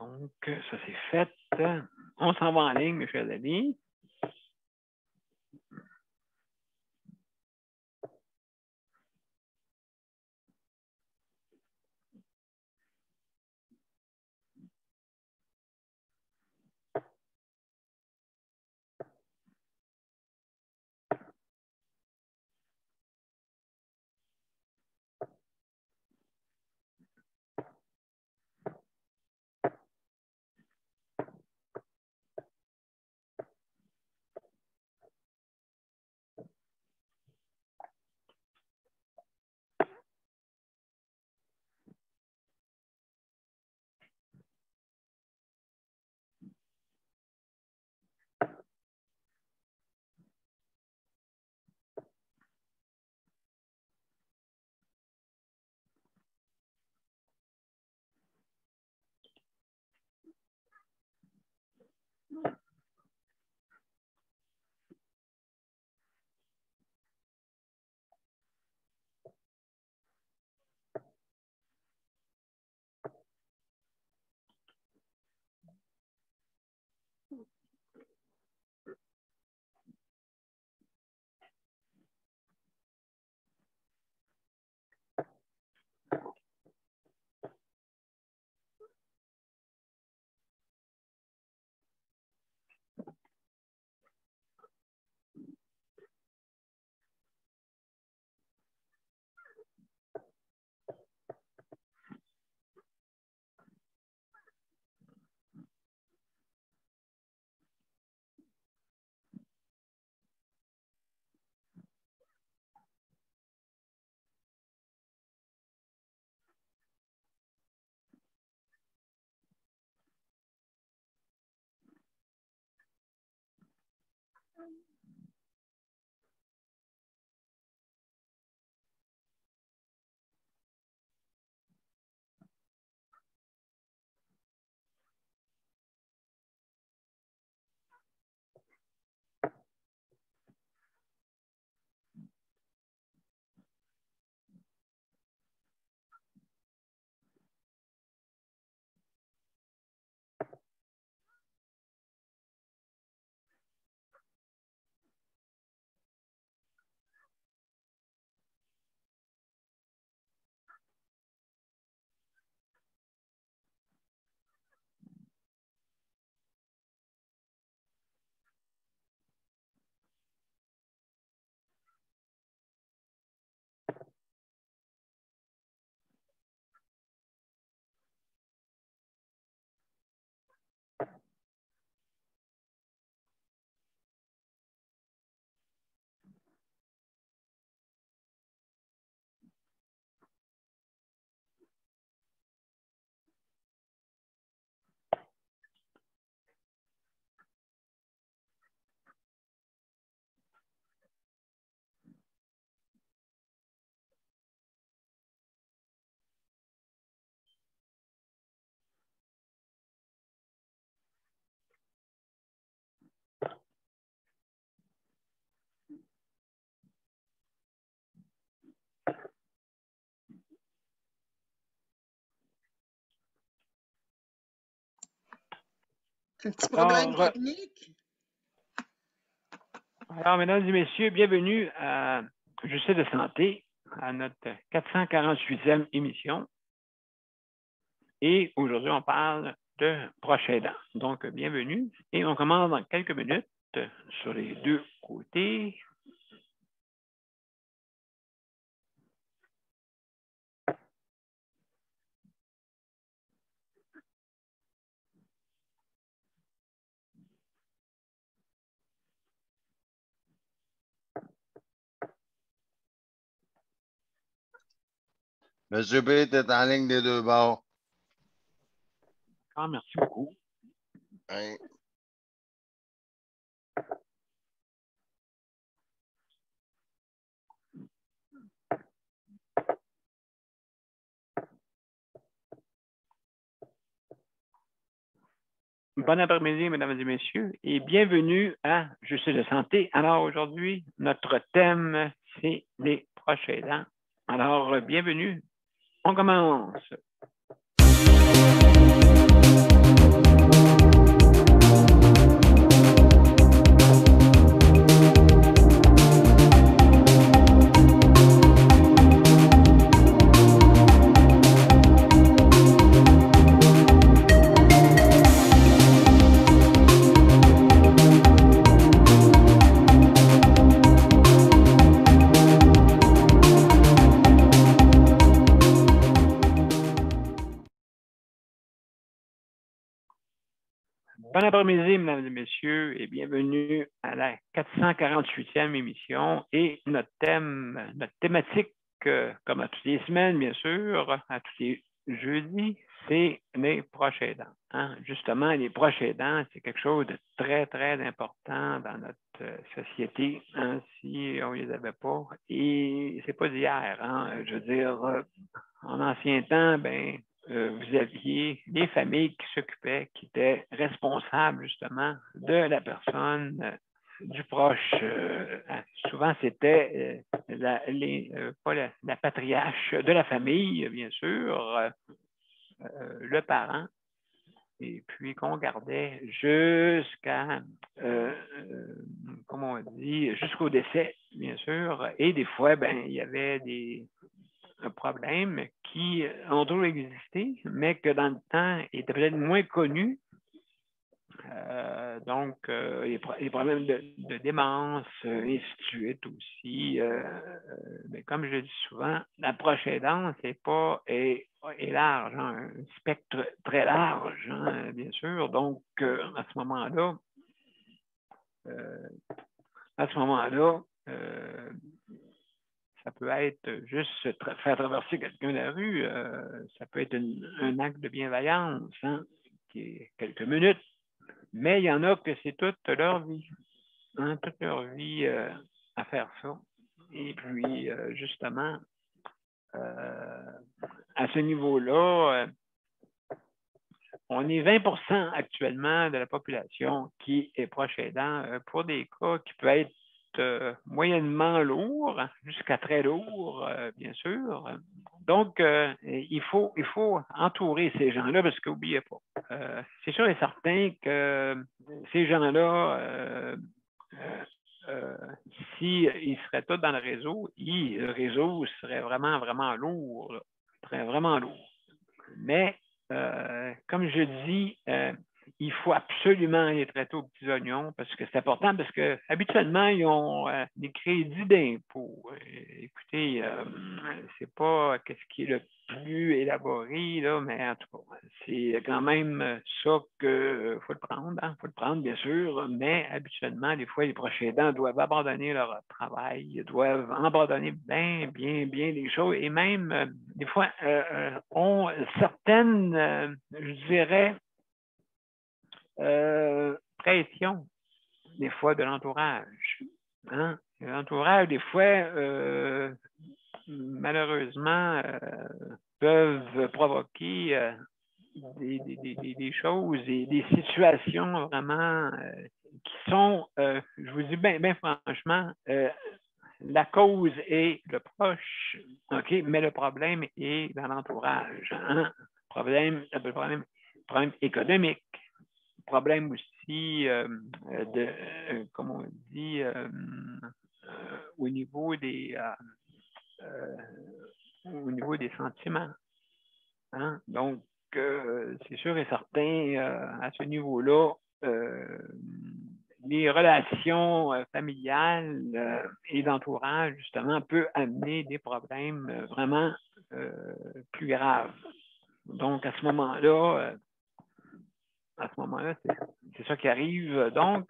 Donc, ça c'est fait. On s'en va en ligne, mes chers amis. Un petit problème technique. Alors, mesdames et messieurs, bienvenue à Je sais de santé, à notre 448e émission. Et aujourd'hui, on parle de proche aidant. Donc, bienvenue. Et on commence dans quelques minutes sur les deux côtés. Monsieur B, tu es en ligne des deux bords. Ah, merci beaucoup. Oui. Bon après-midi, mesdames et messieurs, et bienvenue à Je sais de santé. Alors aujourd'hui, notre thème, c'est les proches aidants. Alors, bienvenue. On commence. Bon après-midi, mesdames et messieurs, et bienvenue à la 448e émission. Et notre thématique, comme à toutes les semaines, bien sûr, à tous les jeudis, c'est les proches aidants. Hein? Justement, les proches aidants, c'est quelque chose de très, très important dans notre société, hein, si on ne les avait pas. Et c'est pas d'hier, hein? Je veux dire, en ancien temps, vous aviez des familles qui s'occupaient, qui étaient responsables justement de la personne, du proche. Souvent, c'était pas la patriarche de la famille, bien sûr, le parent, et puis qu'on gardait jusqu'à, comment on dit, jusqu'au décès, bien sûr. Et des fois, il y avait des problèmes qui ont toujours existé, mais que dans le temps étaient peut-être moins connus. Donc, les problèmes de démence, et ainsi de suite aussi. Mais comme je dis souvent, l'approche aidante, est large, hein, un spectre très large, hein, bien sûr. Donc, à ce moment-là, ça peut être juste faire traverser quelqu'un la rue, ça peut être un acte de bienveillance, hein, qui est quelques minutes, mais il y en a que c'est toute leur vie, hein, toute leur vie à faire ça. Et puis, justement, à ce niveau-là, on est 20% actuellement de la population qui est proche aidant pour des cas qui peuvent être moyennement lourd, jusqu'à très lourd, bien sûr. Donc, il faut entourer ces gens-là parce qu'oubliez pas, c'est sûr et certain que ces gens-là, s'ils seraient tous dans le réseau serait vraiment, vraiment lourd, là, serait vraiment lourd. Mais, comme je dis, il faut absolument les traiter aux petits oignons parce que c'est important parce que habituellement, ils ont des crédits d'impôt. Écoutez, c'est pas ce qui est le plus élaboré, là, mais en tout cas, c'est quand même ça qu'il faut le prendre. Il faut le prendre, bien sûr, mais habituellement, des fois, les proches aidants doivent abandonner leur travail, doivent abandonner bien des choses et même, des fois, ont certaines, je dirais, pression, des fois, de l'entourage. Hein? L'entourage, des fois, malheureusement, peuvent provoquer des choses et des situations vraiment qui sont, je vous dis bien franchement, la cause est le proche, OK, mais le problème est dans l'entourage. Hein? Problème économique, problème aussi comme on dit, au niveau des sentiments. Hein? Donc, c'est sûr et certain, à ce niveau-là, les relations familiales et d'entourage, justement, peuvent amener des problèmes vraiment plus graves. Donc, à ce moment-là, c'est ça qui arrive. Donc,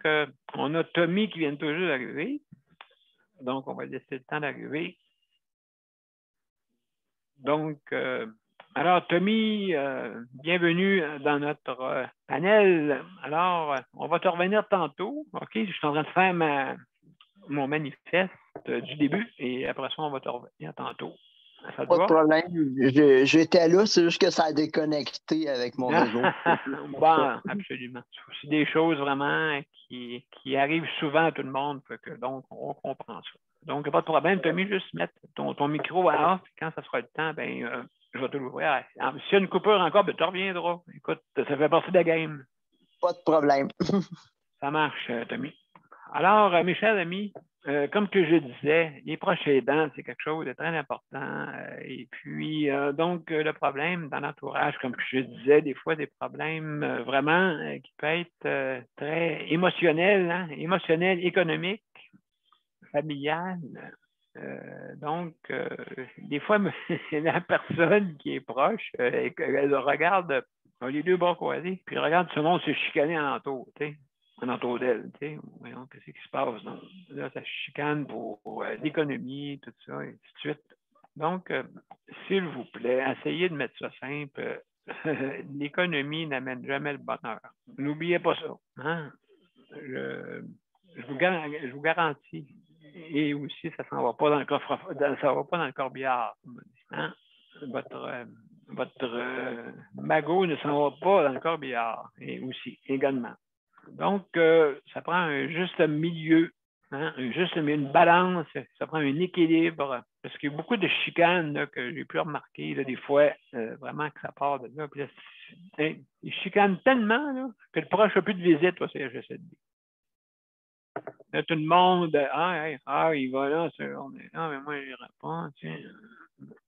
on a Tommy qui vient tout juste d'arriver. Donc, on va laisser le temps d'arriver. Donc, alors, Tommy, bienvenue dans notre panel. Alors, on va te revenir tantôt. OK, je suis en train de faire mon manifeste du début et après ça, on va te revenir tantôt. Ça te Pas va? de problème. J'étais là, c'est juste que ça a déconnecté avec mon réseau. Bon, absolument. C'est des choses vraiment qui arrivent souvent à tout le monde. Donc, on comprend ça. Donc, pas de problème. Tommy, juste mettre ton micro à off. Quand ça sera le temps, je vais te l'ouvrir. S'il y a une coupure encore, tu reviendras. Écoute, ça fait partie de la game. Pas de problème. Ça marche, Tommy. Alors, mes chers amis, comme que je disais, les proches aidants, c'est quelque chose de très important. Et puis, donc, le problème dans l'entourage, comme que je disais, des fois, des problèmes vraiment qui peuvent être très émotionnels, hein, émotionnels, économiques, familiales. Donc, des fois, la personne qui est proche, elle regarde les deux bras croisés, puis regarde tout le monde se chicaner en entour, tu sais, en entour d'elle, tu sais. Voyons, qu'est-ce qui se passe? Donc, là, ça chicane pour l'économie, tout ça, et ainsi de suite. Donc, s'il vous plaît, essayez de mettre ça simple. L'économie n'amène jamais le bonheur. N'oubliez pas ça. Hein? Je vous garantis. Et aussi, ça ne s'en va pas dans le coffre, ça va pas dans le corbillard. Hein? Votre magot ne s'en va pas dans le corbillard. Et aussi, également. Donc, ça prend un juste milieu. Hein? Une balance, ça prend un équilibre. Parce qu'il y a beaucoup de chicanes là, que j'ai pu remarquer, là, des fois, vraiment que ça part de là. Puis là, ils chicanent tellement là, que le proche n'a plus de visite au CHSLD. Là, tout le monde, il va là, non, mais moi, je n'irai pas. Tiens.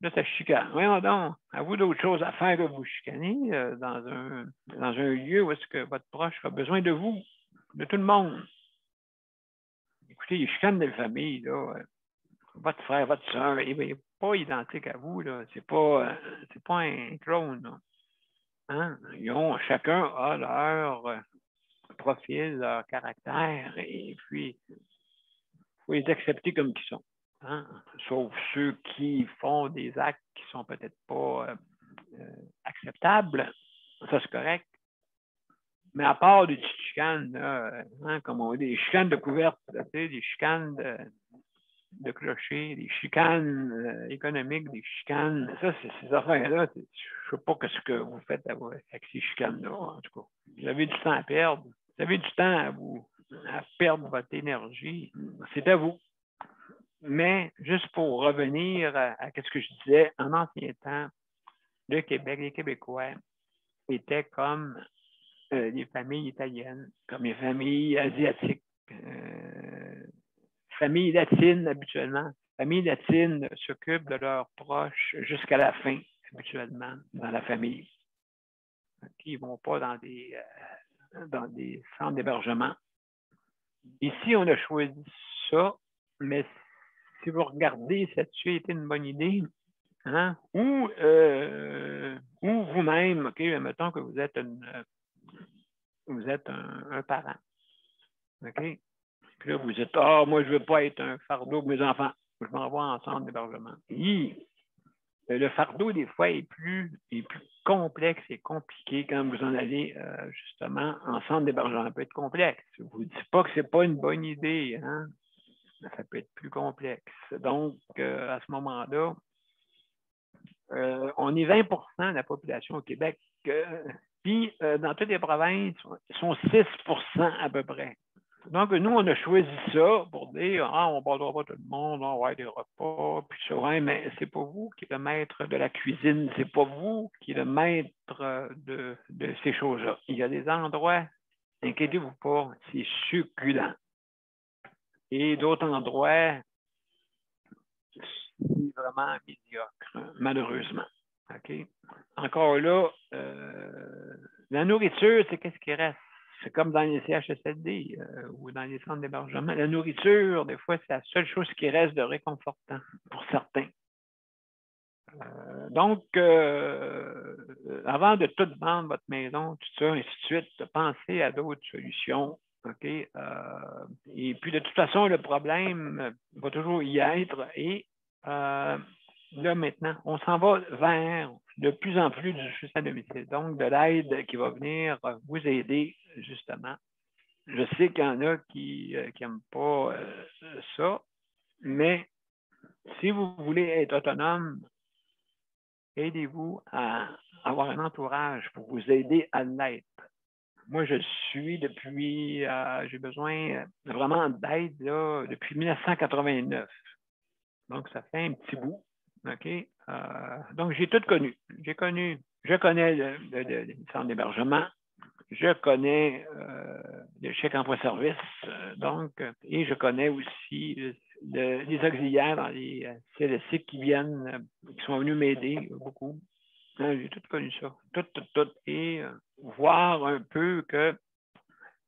Là, ça chicane. Voyons donc, à vous d'autres choses à faire que vous chicanez dans un lieu où est-ce que votre proche a besoin de vous, de tout le monde. Écoutez, il chicane de la famille, là. Votre frère, votre soeur, il n'est pas identique à vous, là. C'est pas un clone, là. Hein? Chacun a leur profil, leur caractère, et puis il faut les accepter comme ils sont. Hein? Sauf ceux qui font des actes qui sont peut-être pas acceptables. Ça, c'est correct. Mais à part des petites chicanes, hein, comme on dit, des chicanes de couverte, des chicanes de clocher, des chicanes économiques, des chicanes. Ça, ces affaires-là, je ne sais pas ce que vous faites avec ces chicanes-là, en tout cas. Vous avez du temps à perdre. Vous avez du temps à perdre votre énergie. C'est à vous. Mais juste pour revenir à ce que je disais, en ancien temps, le Québec, les Québécois étaient comme les familles italiennes, comme les familles asiatiques, familles latines habituellement. Familles latines s'occupent de leurs proches jusqu'à la fin, habituellement, dans la famille. Ils ne vont pas dans des centres d'hébergement. Ici, on a choisi ça, mais si vous regardez, ça a-tu été une bonne idée? Hein? Ou vous-même, OK, mettons que vous êtes un parent. OK? Puis là, vous dites, moi, je ne veux pas être un fardeau pour mes enfants. Je m'en vais en centre d'hébergement. Le fardeau, des fois, est plus complexe et compliqué quand vous en allez, justement, en centre d'hébergement. Ça peut être complexe. Je ne vous dis pas que ce n'est pas une bonne idée, hein? Ça peut être plus complexe. Donc, à ce moment-là, on est 20 de la population au Québec. Puis, dans toutes les provinces, ils sont 6 à peu près. Donc, nous, on a choisi ça pour dire, on ne parlera pas tout le monde, on va avoir des repas, puis ça, ouais, mais c'est pas vous qui êtes le maître de la cuisine, c'est pas vous qui êtes le maître de ces choses-là. Il y a des endroits, inquiétez-vous pas, c'est succulent. Et d'autres endroits, c'est vraiment médiocre, malheureusement. OK? Encore là, la nourriture, c'est qu'est-ce qui reste? C'est comme dans les CHSLD ou dans les centres d'hébergement. La nourriture, des fois, c'est la seule chose qui reste de réconfortant pour certains. Donc, avant de tout vendre votre maison, tout ça, ainsi de suite, pensez à d'autres solutions. OK? Et puis, de toute façon, le problème va toujours y être. Et là, maintenant, on s'en va vers de plus en plus du justice à domicile. Donc, de l'aide qui va venir vous aider, justement. Je sais qu'il y en a qui n'aiment pas ça, mais si vous voulez être autonome, aidez-vous à avoir un entourage pour vous aider à l'être. Moi, je suis depuis, j'ai besoin vraiment d'aide là, depuis 1989. Donc, ça fait un petit bout. OK? Donc, j'ai tout connu. Je connais le centre d'hébergement. Je connais le chèque emploi-service. Et je connais aussi les auxiliaires dans les CLSC qui sont venus m'aider beaucoup. J'ai tout connu ça. Tout. Et voir un peu que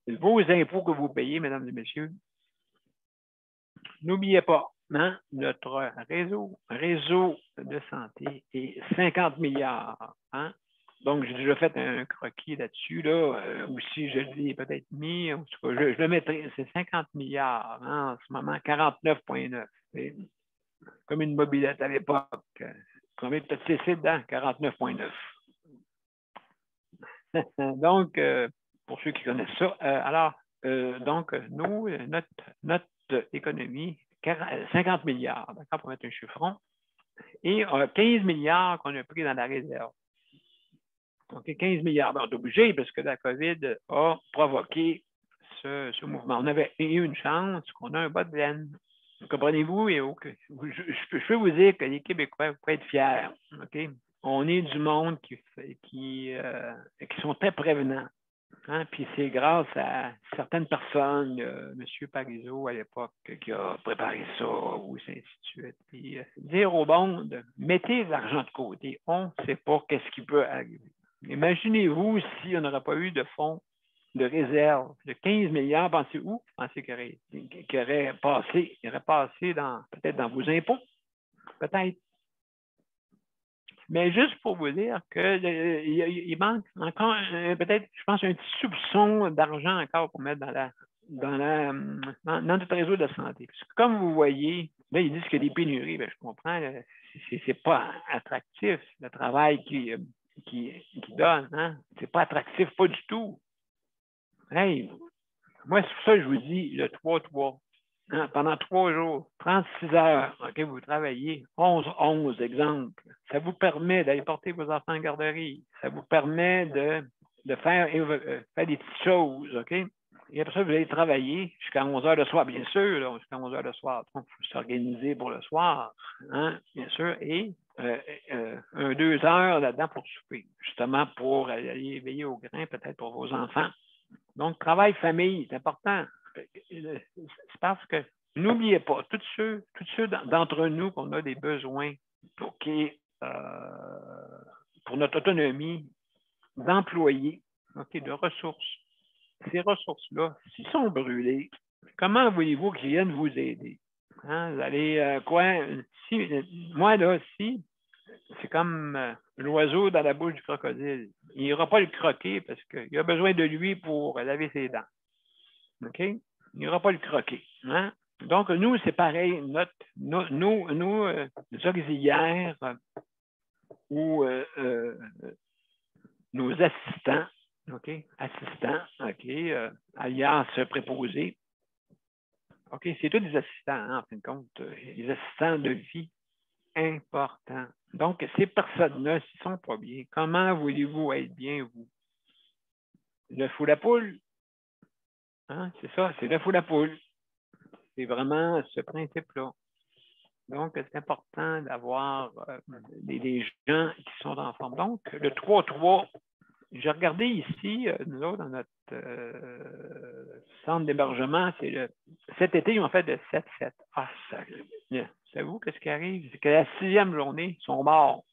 vos impôts que vous payez, mesdames et messieurs, n'oubliez pas, hein, notre réseau de santé est 50 milliards. Hein? Donc, j'ai déjà fait un croquis là-dessus, là, ou si je l'ai peut-être mis, en tout cas, je le mettrai, c'est 50 milliards, hein, en ce moment, 49,9. C'est comme une mobilette à l'époque. Combien de petits sites dedans? 49,9. Donc, pour ceux qui connaissent ça, alors, donc, nous, notre économie, 50 milliards, d'accord, pour mettre un chiffron, et 15 milliards qu'on a pris dans la réserve. Donc, 15 milliards. On est obligé parce que la COVID a provoqué ce mouvement. On avait eu une chance qu'on a un bas de laine. Comprenez-vous? Je peux vous dire que les Québécois peuvent être fiers. Okay? On est du monde qui sont très prévenants. Hein? Puis c'est grâce à certaines personnes, M. Parizeau à l'époque, qui a préparé ça, ou ainsi de suite. Puis dire au monde, mettez l'argent de côté. On ne sait pas qu'est-ce qui peut arriver. Imaginez-vous si on n'aurait pas eu de fonds de réserve de 15 milliards, pensez où? Pensez qu'il aurait passé, peut-être dans vos impôts, peut-être. Mais juste pour vous dire qu'il manque encore peut-être, je pense, un petit soupçon d'argent encore pour mettre dans notre réseau de santé. Parce que comme vous voyez, là, ils disent qu'il y a des pénuries, bien, je comprends, c'est pas attractif, le travail qui donne, hein? C'est pas attractif, pas du tout. Hey, moi, c'est pour ça que je vous dis le 3-3. Hein? Pendant 3 jours, 36 heures, OK, vous travaillez, 11 exemple. Ça vous permet d'aller porter vos enfants en garderie. Ça vous permet de faire des petites choses, OK? Et après ça, vous allez travailler jusqu'à 11 heures le soir, bien sûr, là, jusqu'à 11 heures le soir. Donc, il faut s'organiser pour le soir, hein, bien sûr, et 2 heures là-dedans pour souper, justement pour aller veiller au grain, peut-être pour vos enfants. Donc, travail-famille, c'est important. C'est parce que, n'oubliez pas, tous ceux d'entre nous qu'on a des besoins pour notre autonomie, d'employés, OK, de ressources. Ces ressources-là, s'ils sont brûlées, comment voulez-vous qu'ils viennent vous aider? Hein? Vous allez, moi, là, c'est comme l'oiseau dans la bouche du crocodile. Il n'ira pas le croquer parce qu'il a besoin de lui pour laver ses dents. OK? Il n'ira pas le croquer. Hein? Donc, nous, c'est pareil. Nos auxiliaires ou nos assistants, OK? Assistants, OK? Alias préposés. OK? C'est tous des assistants, hein, en fin de compte. Des assistants de vie importants. Donc, ces personnes-là, s'ils ne sont pas bien, comment voulez-vous être bien, vous? Le fou la poule. Hein? C'est ça, c'est le fou la poule. C'est vraiment ce principe-là. Donc, c'est important d'avoir des gens qui sont en forme. Donc, le 3-3, j'ai regardé ici, nous autres, dans notre centre d'hébergement, cet été, ils ont fait de 7-7. Ah, savez-vous qu'est-ce qui arrive? C'est que la 6e journée, ils sont morts.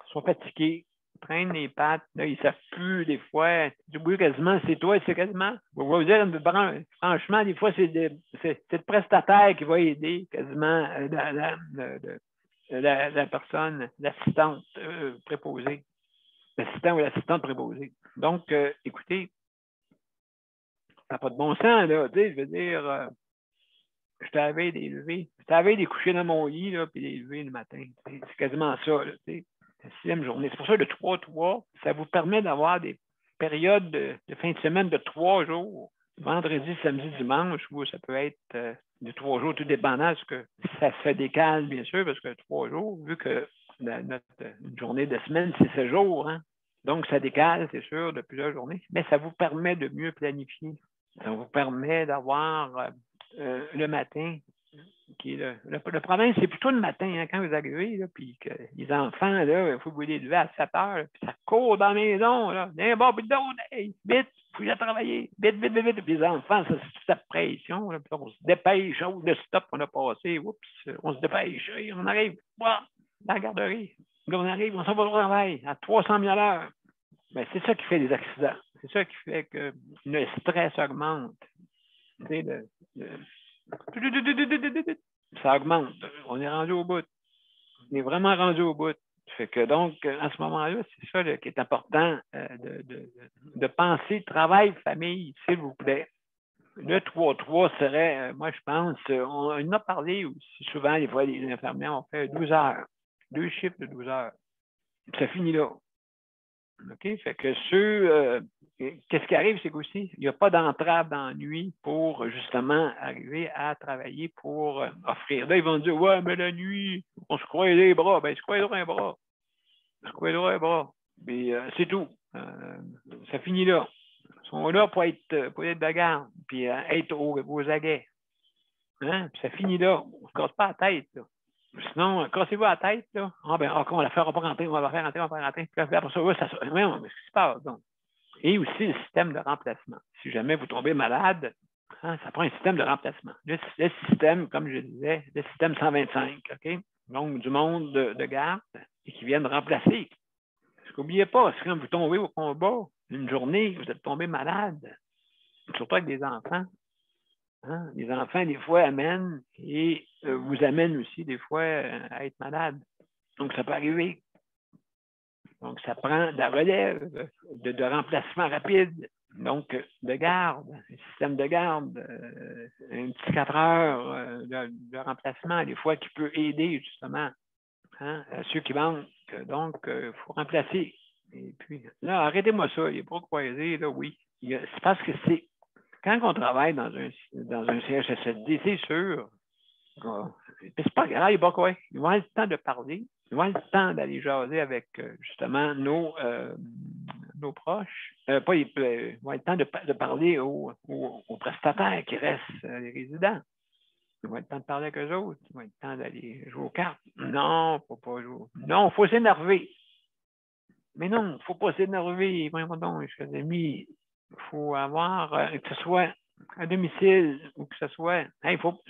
Ils sont fatigués, ils traînent les pattes, là, ils ne savent plus des fois. Oui, quasiment, c'est toi, c'est quasiment. Je vais vous dire, franchement, des fois, c'est le prestataire qui va aider quasiment la personne, l'assistante préposée. L'assistant ou l'assistante préposée. Donc, écoutez, ça n'a pas de bon sens, là. Tu sais, je veux dire, je t'avais des coucher dans mon lit, là, puis des lever le matin. C'est quasiment ça, là, tu sais. La 6e journée. C'est pour ça que le 3-3, ça vous permet d'avoir des périodes de fin de semaine de 3 jours. Vendredi, samedi, dimanche, ou ça peut être de 3 jours, tout dépendant, parce que ça se décale, bien sûr, parce que 3 jours, vu que notre journée de semaine, c'est 7 jours, hein? Donc, ça décale, c'est sûr, de plusieurs journées, mais ça vous permet de mieux planifier. Ça vous permet d'avoir le matin, qui est le problème, c'est plutôt le matin, hein, quand vous arrivez, là, puis que les enfants, là, il faut vous les lever à 7 heures, puis ça court dans la maison, là. Bon, puis donc, hey, vite, il faut y aller travailler, vite, vite, vite, vite. Puis les enfants, ça, c'est toute cette pression, là, puis on se dépêche, le stop qu'on a passé, oups, on se dépêche, on arrive, dans la garderie. Là, on arrive, on s'en va au travail à 300 000 à l'heure. Ben, c'est ça qui fait les accidents. C'est ça qui fait que le stress augmente. Tu sais, ça augmente. On est rendu au bout. On est vraiment rendu au bout. Fait que donc, à ce moment-là, c'est ça là, qui est important de penser travail-famille, s'il vous plaît. Le 3-3 serait, moi, je pense, on en a parlé aussi souvent, des fois, les infirmières ont fait 12 heures, 2 chiffres de 12 heures. Ça finit là. OK? Fait que qu'est-ce qui arrive, c'est qu'aussi, il n'y a pas d'entrave d'ennui pour justement arriver à travailler pour offrir. Là, ils vont dire, ouais, mais la nuit, on se croise les bras. Ben, se croisera un bras. Se croisera un bras. Puis c'est tout. Ça finit là. Ils sont là pour être de garde, puis être aux aguets. Hein? Puis ça finit là. On ne se casse pas la tête, là. Sinon, cassez-vous la tête, là. Ah, ben, on va la faire, on va pas rentrer, on va la faire rentrer, on va la faire rentrer. Puis après ça, qu'est-ce qui se passe, donc? Et aussi le système de remplacement. Si jamais vous tombez malade, hein, ça prend un système de remplacement. Le système, comme je disais, le système 125, OK? Donc, du monde de garde et qui viennent remplacer. Parce qu'oubliez pas, si quand vous tombez au combat, une journée, vous êtes tombé malade, surtout avec des enfants. Hein? Les enfants, des fois, amènent et vous amènent aussi, des fois, à être malade. Donc, ça peut arriver. Donc, ça prend de la relève, de remplacement rapide. Donc, de garde, un système de garde, un petit 4 heures de remplacement, des fois, qui peut aider, justement, hein, à ceux qui manquent. Donc, il faut remplacer. Et puis, là, arrêtez-moi ça, il n'est pas croisé, là, oui. C'est parce que c'est quand on travaille dans un CHSLD, c'est sûr. C'est pas grave, pas quoi. Ils vont avoir le temps de parler. Ils vont avoir le temps d'aller jaser avec justement nos proches. Ils vont avoir le temps de parler aux prestataires qui restent, les résidents. Ils vont avoir le temps de parler avec eux autres. Ils vont avoir le temps d'aller jouer aux cartes. Non, il ne faut pas jouer. Non, il faut s'énerver. Mais non, il ne faut pas s'énerver. Voyons donc, chers amis. Il faut avoir, que ce soit à domicile ou que ce soit,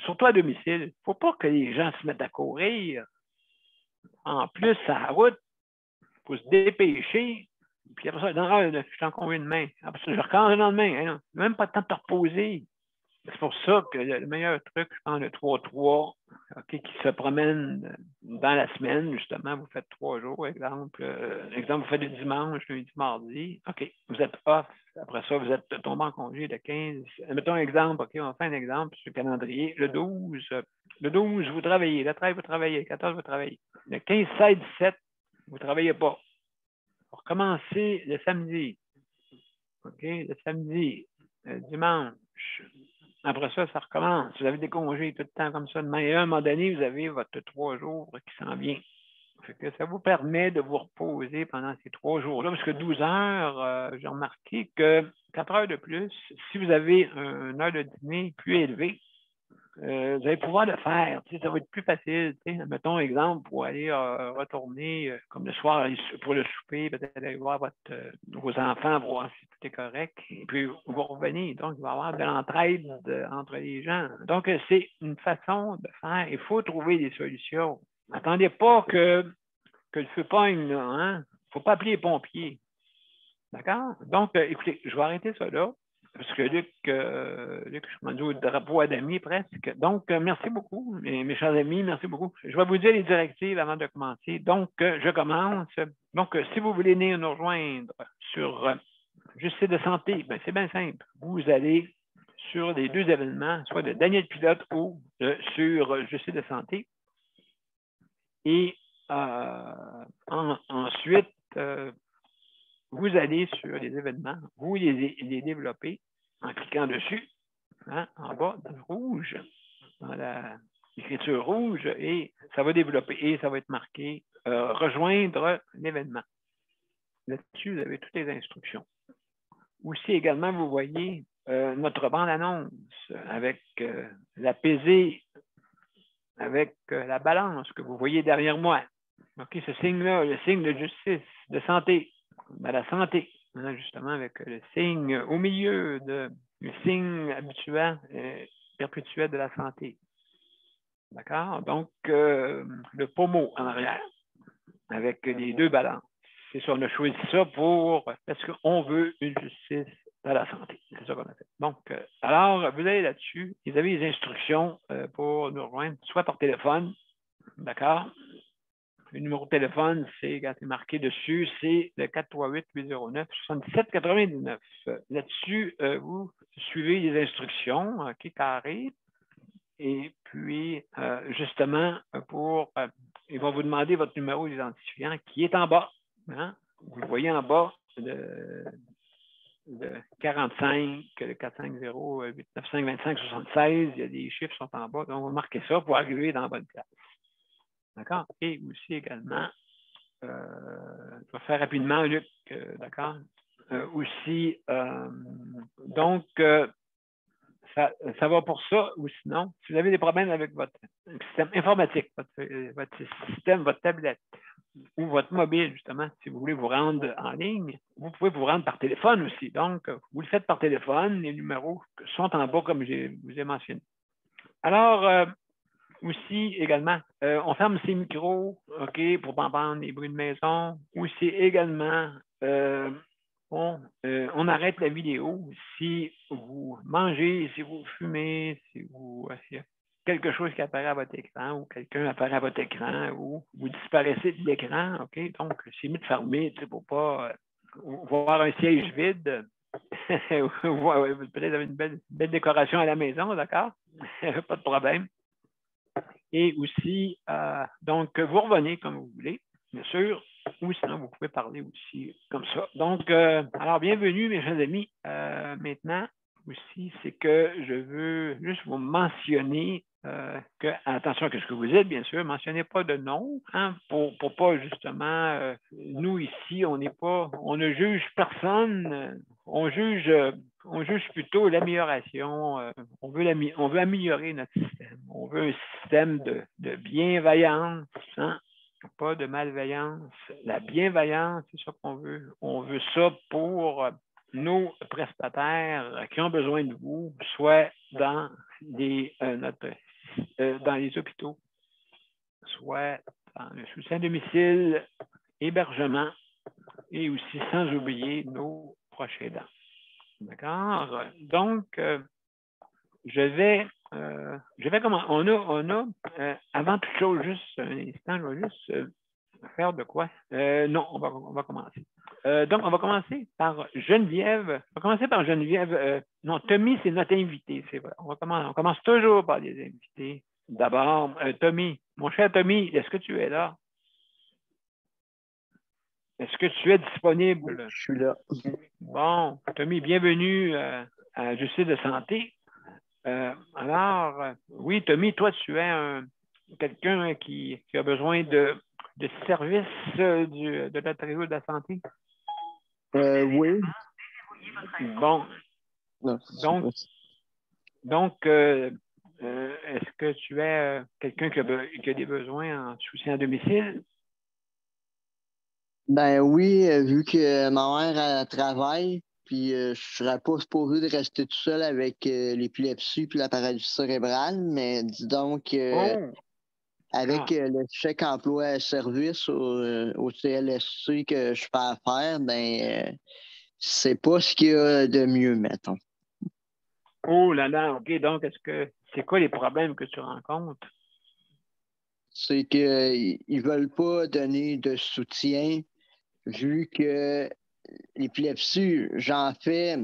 surtout à domicile, il ne faut pas que les gens se mettent à courir. En plus, à la route, il faut se dépêcher. Puis après ça, je suis en congé demain. Après ça, je recommence le lendemain. Hein, même pas le temps de te reposer. C'est pour ça que le meilleur truc, je pense, le 3-3, qui se promène dans la semaine, justement, vous faites 3 jours, exemple, vous faites le dimanche, lundi, mardi, OK, vous êtes off, après ça, vous êtes tombé en congé le 15, mettons un exemple, OK, on va faire un exemple sur le calendrier, le 12, vous travaillez, le 13, vous travaillez, le 14, vous travaillez, le 15, 16, 17, vous ne travaillez pas. Vous recommencez le samedi, OK, le samedi, le dimanche. Après ça, ça recommence. Vous avez des congés tout le temps comme ça. Et à un moment donné, vous avez votre 3 jours qui s'en vient. Fait que ça vous permet de vous reposer pendant ces 3 jours-là. Parce que 12 heures, j'ai remarqué que 4 heures de plus, si vous avez une heure de dîner plus élevée, vous allez pouvoir le faire. Ça va être plus facile. Mettons exemple pour aller retourner comme le soir pour le souper, peut-être aller voir vos enfants, voir si tout est correct. Et puis vous revenez. Donc, il va y avoir de l'entraide entre les gens. Donc, c'est une façon de faire. Il faut trouver des solutions. N'attendez pas que le feu pogne. Il ne faut pas appeler les pompiers. D'accord? Donc, écoutez, je vais arrêter ça là. Parce que Luc, je m'en dis au drapeau à demi presque. Donc, merci beaucoup, mes chers amis, merci beaucoup. Je vais vous dire les directives avant de commencer. Donc, je commence. Donc, si vous voulez venir nous rejoindre sur Justice de santé, ben, c'est bien simple. Vous allez sur les 2 événements, soit de Daniel Pilote ou sur Justice de santé. Et ensuite, vous allez sur les événements, vous les développez en cliquant dessus, hein, en bas, dans le rouge, dans l'écriture rouge, et ça va développer, et ça va être marqué rejoindre l'événement. Là-dessus, vous avez toutes les instructions. Aussi, également, vous voyez notre bande-annonce avec la pesée, avec la balance que vous voyez derrière moi. OK, ce signe-là, le signe de justice, de santé, de la santé, hein, justement, avec le signe au milieu, le signe habituel, perpétuel de la santé. D'accord? Donc, le pommeau en arrière, avec les 2 balances. C'est ça, on a choisi ça parce qu'on veut une justice de la santé. C'est ça qu'on a fait. Donc, alors, vous allez là-dessus, vous avez les instructions pour nous rejoindre, soit par téléphone, d'accord? le numéro de téléphone, c'est marqué dessus, c'est le 438-809-7799. Là-dessus, vous suivez les instructions, OK, carré. Et puis, justement, il va vous demander votre numéro d'identifiant qui est en bas. Hein? Vous le voyez en bas, le 45, le 450-895-25-76, il y a des chiffres qui sont en bas, donc on va marquer ça pour arriver dans la bonne place. D'accord? Et aussi également, je vais faire rapidement, Luc, d'accord? Aussi, donc, ça va pour ça, ou sinon, si vous avez des problèmes avec votre système informatique, votre système, votre tablette, ou votre mobile, justement, si vous voulez vous rendre en ligne, vous pouvez vous rendre par téléphone aussi. Donc, vous le faites par téléphone, les numéros sont en bas, comme je vous ai mentionné. Alors, aussi, également, on ferme ses micros, OK, pour ne pas entendre les bruits de maison. Aussi, également, on arrête la vidéo si vous mangez, si vous fumez, si y a quelque chose qui apparaît à votre écran ou quelqu'un apparaît à votre écran ou vous disparaissez de l'écran, OK? Donc, c'est mieux de fermer pour ne pas voir un siège vide. Peut-être une belle décoration à la maison, d'accord? Pas de problème. Et aussi, donc, vous revenez comme vous voulez, bien sûr, ou sinon, vous pouvez parler aussi comme ça. Donc, alors, bienvenue, mes chers amis. Maintenant, aussi, c'est que je veux juste vous mentionner attention à ce que vous êtes, bien sûr, mentionnez pas de nom, hein, pour pas justement, nous ici, on ne juge personne, on juge plutôt l'amélioration, on veut améliorer notre système, on veut un système de bienveillance, hein, pas de malveillance. La bienveillance, c'est ça qu'on veut. On veut ça pour nos prestataires qui ont besoin de vous, soit dans dans les hôpitaux, soit dans le soutien à domicile, hébergement, et aussi sans oublier nos proches aidants. D'accord? Donc, je vais commencer. On a avant toute chose, juste un instant, je vais juste faire de quoi? Non, on va commencer. Donc, on va commencer par Geneviève. On va commencer par Geneviève. Non, Tommy, c'est notre invité, c'est vrai. On commence toujours par les invités. D'abord, Tommy, mon cher Tommy, est-ce que tu es là? Est-ce que tu es disponible? Je suis là. Bon, Tommy, bienvenue à Justice de santé. Alors, oui, Tommy, toi, tu es quelqu'un qui a besoin de services de notre réseau de la santé? Oui. Bon. Non, Donc, est-ce que tu es quelqu'un qui a des besoins en soutien à domicile? Ben oui, vu que ma mère elle travaille, puis je ne serais pas supposé de rester tout seul avec l'épilepsie puis la paralysie cérébrale, mais dis donc, avec le chèque emploi-service au CLSC que je fais affaire, ben c'est pas ce qu'il y a de mieux, mettons. Oh là là, OK. Donc, c'est quoi les problèmes que tu rencontres? C'est qu'ils veulent pas donner de soutien vu que l'épilepsie, j'en fais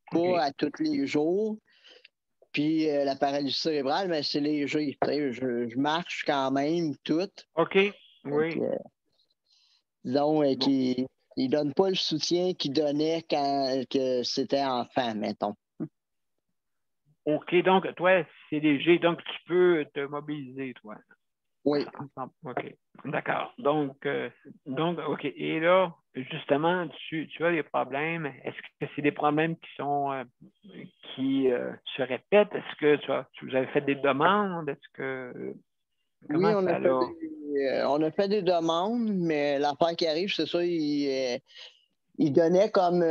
pas à tous les jours. Puis la paralysie cérébrale, ben, c'est léger. Je marche quand même, tout. OK, oui. Disons qu'ils ne donnent pas le soutien qu'ils donnaient quand que c'était enfant, mettons. OK, donc toi, c'est léger, donc tu peux te mobiliser, toi. Oui. OK. D'accord. Donc, OK. Et là, justement, tu as des problèmes. Est-ce que c'est des problèmes qui se répètent? Est-ce que vous avez fait des demandes? Est-ce que Oui, on a fait des demandes, mais l'affaire qui arrive, c'est ça, il donnait comme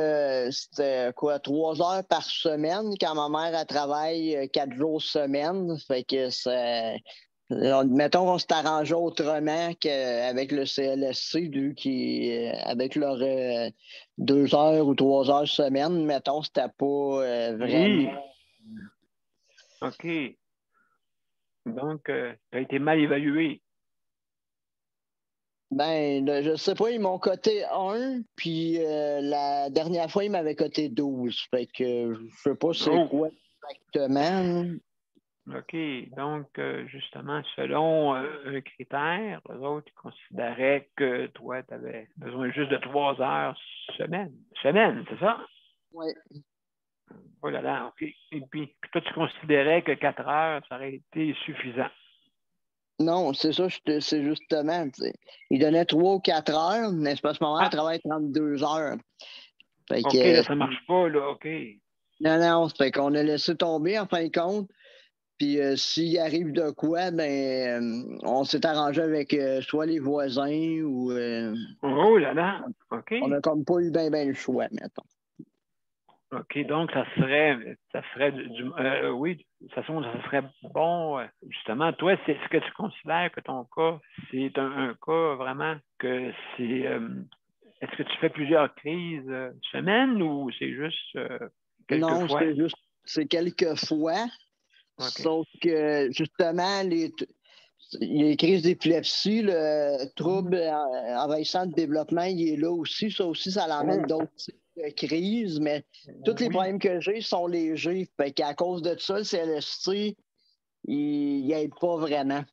c'était quoi, 3 heures par semaine quand ma mère elle travaille 4 jours semaine. Fait que mettons qu'on s'est arrangé autrement qu'avec le CLSC, avec leurs 2 heures ou 3 heures semaine, mettons, c'était pas vraiment. Oui. OK. Donc, tu as été mal évalué. Je sais pas, ils m'ont coté 1, puis la dernière fois, ils m'avaient coté 12. Fait que je sais pas c'est quoi exactement. Là. OK. Donc, justement, selon un critère, les autres ils considéraient que toi, tu avais besoin juste de 3 heures semaine. Semaine, c'est ça? Oui. Oh là là, OK. Et puis, toi, tu considérais que 4 heures, ça aurait été suffisant. Non, c'est ça, c'est justement. T'sais. Ils donnaient 3 ou 4 heures, mais c'est pas ce moment, on travaille 32 heures. Fait OK, que, là, ça marche pas, là, OK. Non, fait qu'on a laissé tomber en fin de compte. Puis s'il arrive de quoi, on s'est arrangé avec soit les voisins ou Oh là là, OK. on n'a comme pas eu bien le choix, mettons. OK, donc ça serait oui, de toute façon, ça serait bon, justement, toi, c'est ce que tu considères que ton cas, c'est un cas vraiment que c'est, est-ce que tu fais plusieurs crises semaine ou c'est juste quelques Non, fois? c'est quelques fois, Okay. sauf que justement, les crises d'épilepsie, le trouble envahissant de développement, il est là aussi. Ça aussi, ça l'emmène d'autres types de crises, mais tous les problèmes que j'ai sont légers. Fait qu'à cause de ça, le CLST, il n'aide pas vraiment.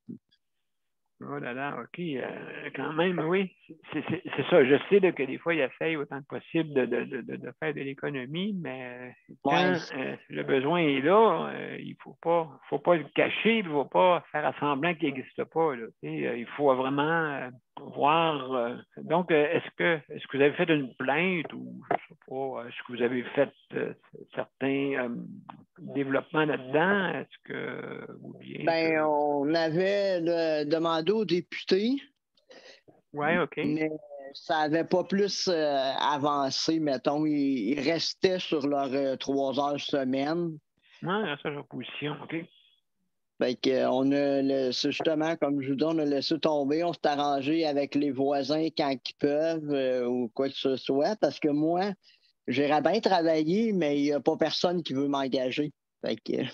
Oh là là, OK. Quand même, oui. C'est ça. Je sais que des fois, il essaye autant que possible de faire de l'économie, mais quand le besoin est là, il ne faut pas le cacher, il ne faut pas faire semblant qu'il n'existe pas. Là, il faut vraiment voir. Donc, est-ce que vous avez fait une plainte ou je ne sais pas, est-ce que vous avez fait certains développements là-dedans? Est-ce que ou bien on avait demandé aux députés. Oui, OK. Mais ça n'avait pas plus avancé, mettons. Ils restaient sur leurs 3 heures semaine. Oui, ça, j'ai opposition, OK. Fait que c'est justement, comme je vous dis, on a laissé tomber, on s'est arrangé avec les voisins quand ils peuvent ou quoi que ce soit, parce que moi, j'irais bien travailler, mais il n'y a pas personne qui veut m'engager. Fait que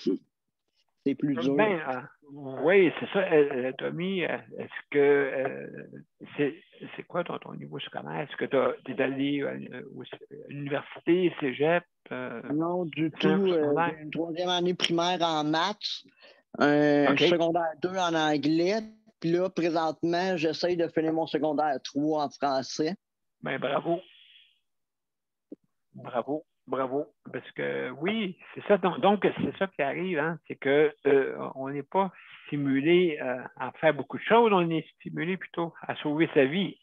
c'est plus dur. Oui, c'est ça, Tommy. Est-ce que c'est quoi ton niveau scolaire? Est-ce que tu es allé à l'université, cégep? Non, du tout. J'ai une 3e année primaire en maths, un secondaire 2 en anglais. Puis là, présentement, j'essaye de finir mon secondaire 3 en français. Bien, bravo. Bravo. Bravo. Parce que oui, c'est ça. Donc, c'est ça qui arrive, hein, c'est qu'on n'est pas stimulé à faire beaucoup de choses, on est stimulé plutôt à sauver sa vie.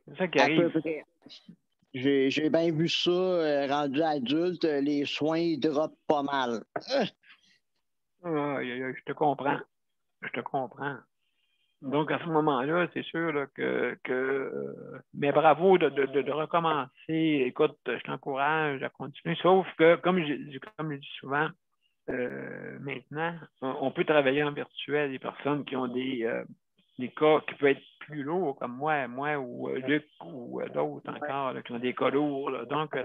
C'est ça qui arrive. À peu près. J'ai bien vu ça, rendu adulte, les soins, ils droppent pas mal. Je te comprends. Je te comprends. Donc, à ce moment-là, c'est sûr là, mais bravo de recommencer. Écoute, je t'encourage à continuer. Sauf que, comme je dis souvent, maintenant, on peut travailler en virtuel. Les personnes qui ont des cas qui peuvent être plus lourds, comme moi ou Luc ou d'autres encore, là, qui ont des cas lourds. Là, donc,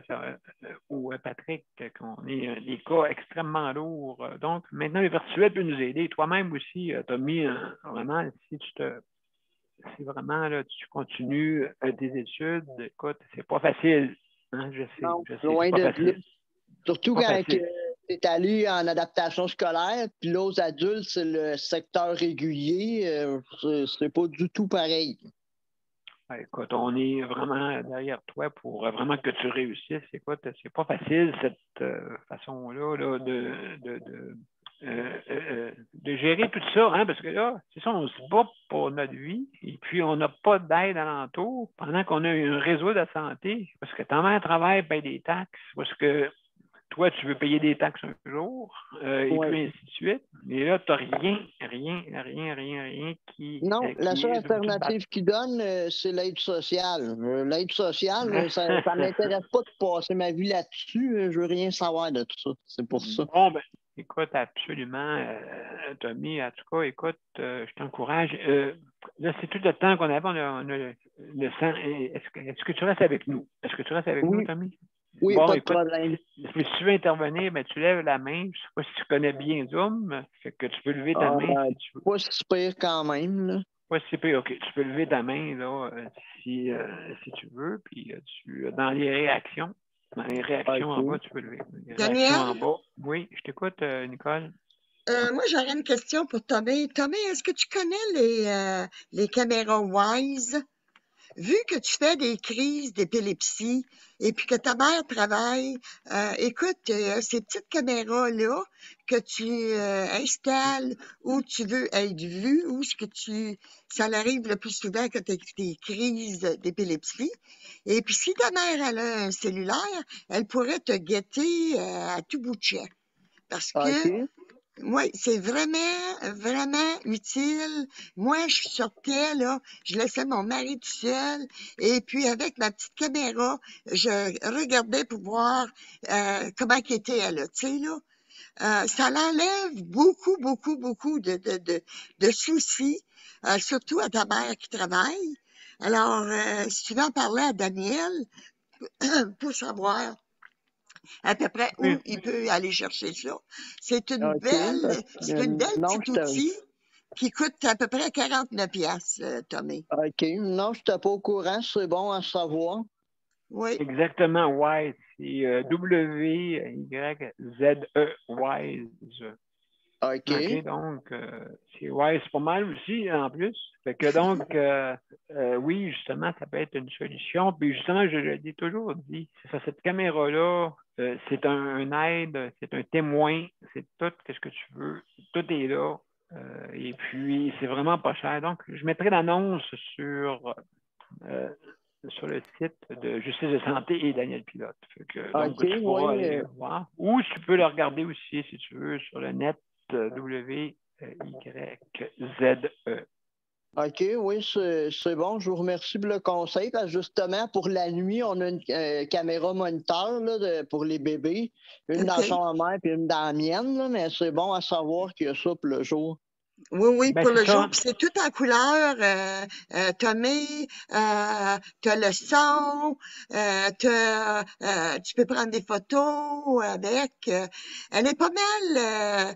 ou Patrick, qui ont des cas extrêmement lourds. Donc, maintenant, le virtuel peut nous aider. Toi-même aussi, Tommy, vraiment, si vraiment là, tu continues tes études, écoute, c'est pas facile. Hein, je sais, non, loin de facile. Surtout quand tu es allé en adaptation scolaire, puis là, aux adultes, c'est le secteur régulier, c'est pas du tout pareil. Écoute, on est vraiment derrière toi pour vraiment que tu réussisses. Écoute, c'est pas facile cette façon-là là, de gérer tout ça, hein, parce que là, c'est ça, on se bat pour notre vie, et puis on n'a pas d'aide alentour pendant qu'on a un réseau de santé, parce que ta mère travaille, paye des taxes, parce que toi, tu veux payer des taxes un jour, et puis ainsi de suite. Mais là, tu n'as rien qui... Non, la seule alternative qu'ils donnent, c'est l'aide sociale. L'aide sociale, ça ne m'intéresse pas de passer ma vie là-dessus. Je veux rien savoir de tout ça. C'est pour ça. Bon, ben, écoute, absolument, Tommy, en tout cas, écoute, je t'encourage. Là, c'est tout le temps qu'on avait, on a le sang. Est-ce que tu restes avec nous? Est-ce que tu restes avec nous, Tommy? Oui, bon, pas écoute, de problème. Si tu veux intervenir, ben, tu lèves la main. Je ne sais pas si tu connais bien Zoom, fait que tu peux lever ta main si tu veux. Pas si pire quand même, là. Ouais, c'est pire. OK, tu peux lever ta main là, si tu veux, puis dans les réactions. Dans les réactions en bas, tu peux lever. Les réactions en Daniel, bas. Oui, je t'écoute, Nicole. moi j'aurais une question pour Tommy. Tommy, est-ce que tu connais les caméras Wise? Vu que tu fais des crises d'épilepsie et puis que ta mère travaille, écoute, ces petites caméras-là que tu installes où tu veux être vu, où ce que ça arrive le plus souvent que tu as des crises d'épilepsie. Et puis si ta mère elle a un cellulaire, elle pourrait te guetter à tout bout de champ. Parce que OK. oui, c'est vraiment utile. Moi, je sortais, là, je laissais mon mari tout seul, et puis avec ma petite caméra, je regardais pour voir comment qu'il était, là, tu sais, là. Ça l'enlève beaucoup de soucis, surtout à ta mère qui travaille. Alors, si tu veux en parler à Daniel, pour savoir à peu près Oui. où il peut aller chercher ça. C'est une OK. belle, c'est une belle Non, petite outil qui coûte à peu près 49 piastres, Tommy. OK. Non, je n'étais pas au courant. C'est bon à savoir. Oui, Exactement, Wise. C'est W-Y-Z-E, Wise. OK. OK, donc, c'est Wise pas mal aussi, en plus. Fait que donc, oui, justement, ça peut être une solution. Puis justement, je l'ai toujours dit, c'est ça, cette caméra-là, c'est un aide, c'est un témoin, c'est tout ce que tu veux. Tout est là. Et puis, c'est vraiment pas cher. Donc, je mettrai l'annonce euh, sur le site de Justice de Santé et Daniel Pilote. Donc, OK, tu pourras oui. aller le voir. Ou tu peux le regarder aussi, si tu veux, sur le net, W-Y-Z-E. OK, oui, c'est bon. Je vous remercie pour le conseil. Parce que justement, pour la nuit, on a une caméra moniteur là, pour les bébés. Une dans OK. la chambre à mère et une dans la mienne. Là, mais c'est bon à savoir qu'il y a ça pour le jour. Oui, oui, Ben, pour c'est le jour. ça. Puis c'est tout en couleur. Tommy, t'as le son, tu peux prendre des photos avec. Elle est pas mal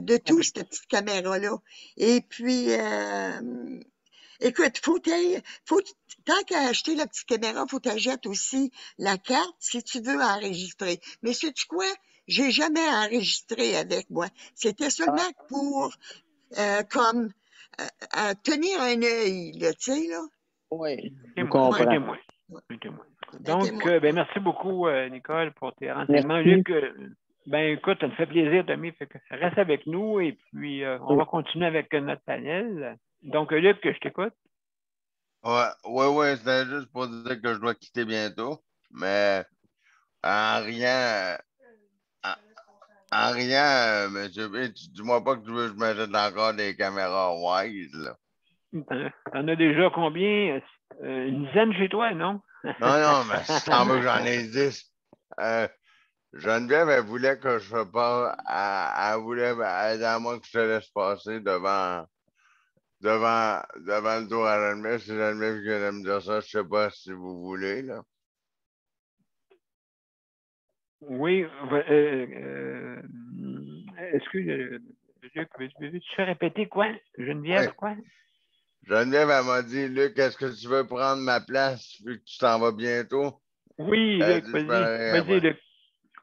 de tout, cette petite caméra-là. Et puis, écoute, tant qu'à acheter la petite caméra, faut t'achètes aussi la carte si tu veux enregistrer. Mais sais-tu quoi? J'ai jamais enregistré avec moi. C'était Ah, seulement pour comme tenir un œil, là, tu sais, là. oui, je Témoin, un comprends. témoin. Un témoin. Un Donc, témoin. ben, merci beaucoup, Nicole, pour tes renseignements. Merci. Luc, ben, écoute, ça me fait plaisir, Tommy. Fait que reste avec nous et puis on va continuer avec notre panel. Donc, Luc, je t'écoute. Ouais, c'était juste pour dire que je dois quitter bientôt. Mais en rien, en, en rien, monsieur B, dis-moi pas que tu veux que je m'achète encore des caméras Wise, là. T'en as déjà combien? Une dizaine chez toi, non? Non, mais si t'en veux que j'en ai 10. Geneviève, elle voulait que je passe, elle voulait, elle dit à moi que je te laisse passer devant le tour à Geneviève. C'est Geneviève qui vient de me dire ça, je sais pas si vous voulez, là. Oui, excuse, Luc, veux-tu répéter quoi? Oui. Geneviève, quoi? Geneviève, elle m'a dit, Luc, est-ce que tu veux prendre ma place vu que tu t'en vas bientôt? Oui, Elle Luc, dit, je vas-y, parlerai vas-y, après. Luc,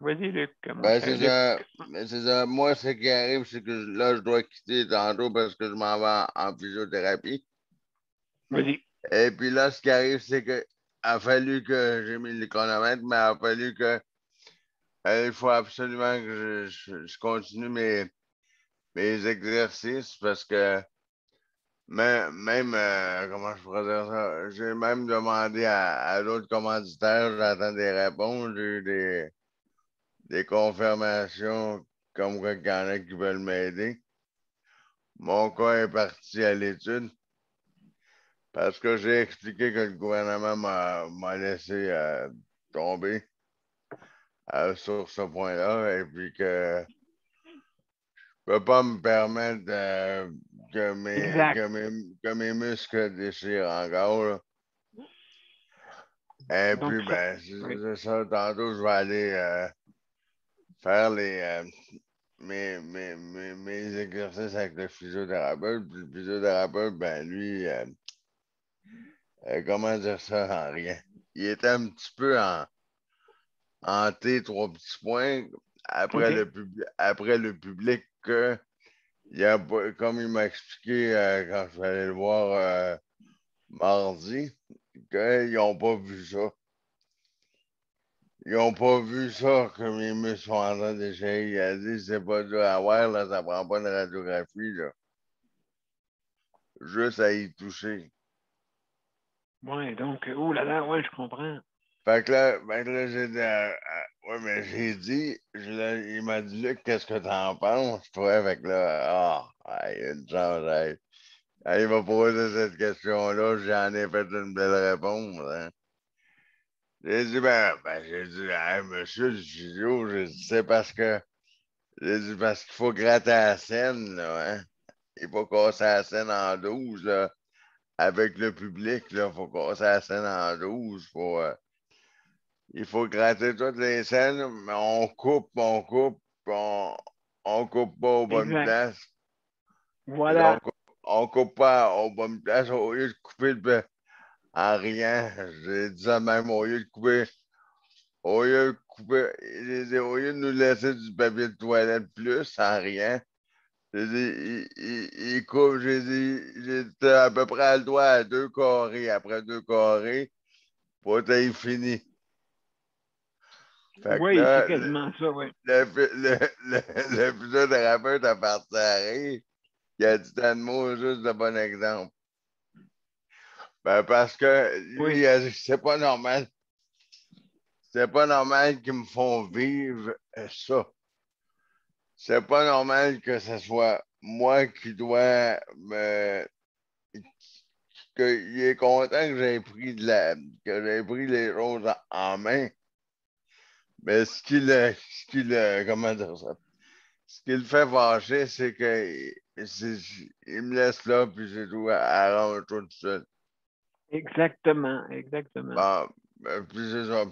vas-y, Luc, mon Ben, cher c'est Luc. ça. Mais c'est ça. Moi, ce qui arrive, c'est que là, je dois quitter tantôt parce que je m'en vais en physiothérapie. Vas-y. Et puis là, ce qui arrive, c'est que a fallu que j'ai mis le chronomètre, mais il a fallu que il faut absolument que je continue mes exercices parce que même comment je pourrais dire ça, j'ai même demandé à d'autres commanditaires, j'attends des réponses, j'ai eu des confirmations comme quoi qu'il y en a qui veulent m'aider. Mon cas est parti à l'étude parce que j'ai expliqué que le gouvernement m'a laissé tomber sur ce point-là et puis que je peux pas me permettre Exact. que mes muscles déchirent encore, là. Et Donc, puis, ça, ben, oui. c'est ça. Tantôt, je vais aller faire mes exercices avec le physiothérapeute. Puis le physiothérapeute, ben lui, comment dire ça en rien? Il était un petit peu en T, 3 petits points après, OK. après le public que comme il m'a expliqué quand je suis allé le voir mardi, qu'ils n'ont pas vu ça. Ils n'ont pas vu ça que mes muscles sont en train d'échec. Il a dit c'est pas dur à voir, là, ça prend pas de radiographie, là. Juste à y toucher. Ouais, donc, oh là là, ouais, je comprends. Fait que là, j'ai dit, ouais, mais j'ai dit, il m'a dit, Luc, qu'est-ce que t'en penses, toi? Fait que là, il y a une chance, il m'a posé cette question-là, j'en ai fait une belle réponse, hein. J'ai dit, j'ai dit, hey, monsieur le physio, j'ai dit, c'est parce que, j'ai dit, parce qu'il faut gratter la scène, là, hein. Il faut casser la scène en 12, là. Avec le public, là, il faut casser la scène en 12. Il faut gratter toutes les scènes, mais on coupe pas aux bonnes Exact. places. Là, Voilà. on coupe pas aux bonnes places au lieu de couper en rien. J'ai dit ça même, j'ai dit, au lieu de nous laisser du papier de toilette plus, en rien. J'ai dit, il coupe, j'ai dit, t'as à peu près le doigt à 2 carrés. Après 2 carrés, pour être fini. Fait que Oui, c'est là, quasiment ça, oui. le physiothérapeute a parti à rire. Il a dit un mot juste de bon exemple. Ben, parce que lui, Oui. il a dit, c'est pas normal. C'est pas normal qu'ils me font vivre ça. C'est pas normal que ce soit moi qui dois qu'il est content que j'ai pris les choses en main. Mais comment dire ça? Ce qui le fait fâcher, c'est il me laisse là, puis j'ai tout arrange tout seul. Exactement, exactement. Bon, puis c'est ça.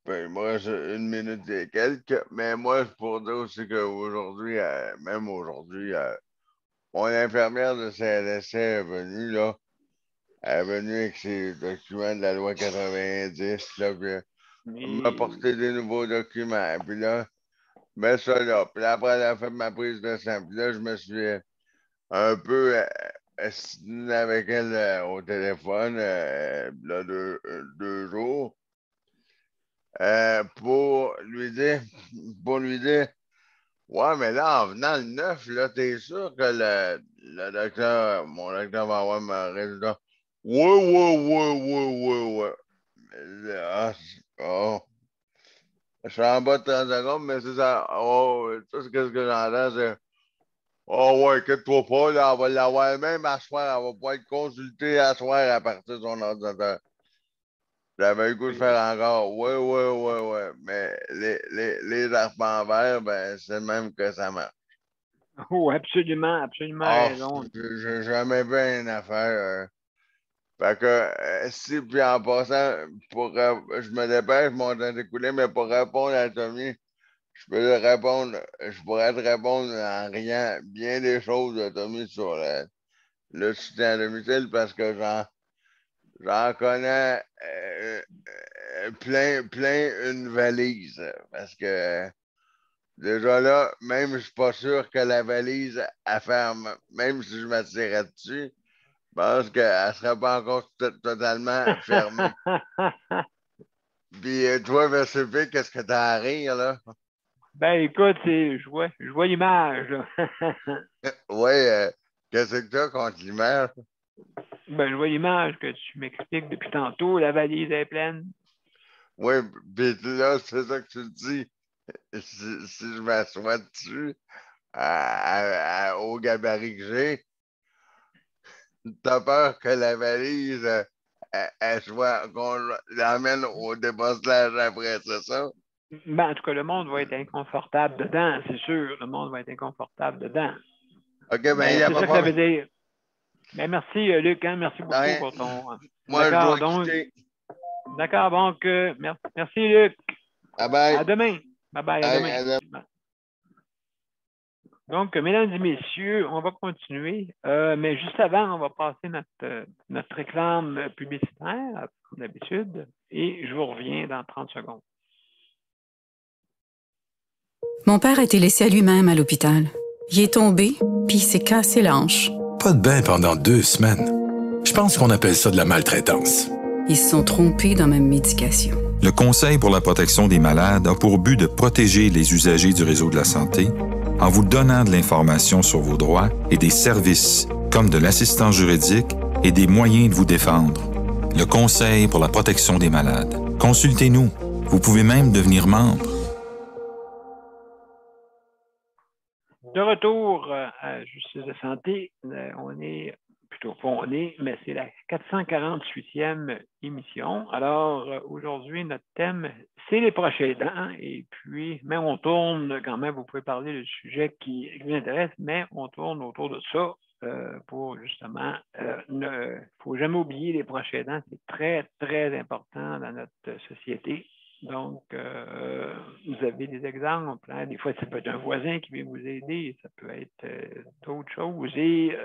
Ben, il me reste 1 minute et quelques. Mais moi, c'est pour dire aussi qu'aujourd'hui, même aujourd'hui, mon infirmière de CLSC est venue, là. Elle est venue avec ses documents de la loi 90, là, puis elle m'a Mais, apporté des nouveaux documents. Puis là, mets ça là. Puis là, après, elle a fait ma prise de sang. Puis là, je me suis un peu assis avec elle au téléphone, là, 2 jours, euh, pour lui dire, pour lui dire, ouais, mais là, en venant le 9, là, t'es sûr que le docteur, mon docteur va avoir mon résultat? Ouais, ouais, ouais, ouais, ouais, ouais. Mais là, oh. Je suis en bas de 30 secondes, mais c'est ça. Oh, ça, c'est qu'est-ce que j'entends, c'est oh ouais, inquiète-toi pas, là, on va l'avoir même à soir, on va pouvoir le consulter à soir à partir de son ordinateur. J'avais le goût de faire encore. Ouais, ouais, ouais, ouais. Mais les arpents verts, ben, c'est le même que ça marche. oh, absolument, absolument Ah, raison. j'ai jamais vu une affaire. Fait que, si, puis en passant, je me dépêche, mon temps écoulé, mais pour répondre à Tommy, je pourrais te répondre en riant bien des choses de Tommy sur le soutien à domicile parce que j'en connais plein une valise. Parce que déjà là, même je suis pas sûr que la valise elle ferme. Même si je m'attirais dessus, je pense qu'elle ne serait pas encore totalement fermée. Puis toi, Versupé, qu'est-ce que t'as à rire, là? Ben, écoute, je vois l'image, là. Ouais, qu'est-ce que t'as contre l'image? Ben, je vois l'image que tu m'expliques depuis tantôt, la valise est pleine. Oui, puis là, c'est ça que tu dis. Si je m'assois dessus, au gabarit que j'ai, t'as peur que la valise, elle soit, qu'on l'emmène au dépostage après, c'est ça? Ben, en tout cas, le monde va être inconfortable dedans, c'est sûr. Le monde va être inconfortable dedans. OK, ben, il n'y Mais a c'est pas ça de que ça veut problème. dire. Ben, merci, Luc, hein, merci beaucoup Rien. pour ton. Moi, je D'accord, dois donc, quitter. d'accord, donc, merci, Luc. Bye bye. À demain. Bye bye, à Bye, à demain. demain. Donc, mesdames et messieurs, on va continuer. Mais juste avant, on va passer notre réclame publicitaire, comme d'habitude, et je vous reviens dans 30 secondes. Mon père a été laissé à lui-même à l'hôpital. Il est tombé, puis il s'est cassé la hanche. Pas de bain pendant 2 semaines. Je pense qu'on appelle ça de la maltraitance. Ils se sont trompés dans ma médication. Le Conseil pour la protection des malades a pour but de protéger les usagers du réseau de la santé en vous donnant de l'information sur vos droits et des services comme de l'assistance juridique et des moyens de vous défendre. Le Conseil pour la protection des malades. Consultez-nous. Vous pouvez même devenir membre. De retour à Justice de santé, mais c'est la 448e émission. Alors, aujourd'hui, notre thème, c'est les proches aidants. Et puis, mais on tourne quand même, vous pouvez parler du sujet qui vous intéresse, mais on tourne autour de ça pour justement, il ne faut jamais oublier les proches aidants. C'est très, très important dans notre société. Donc, vous avez des exemples. Hein? Des fois, ça peut être un voisin qui vient vous aider. Ça peut être d'autres choses. Et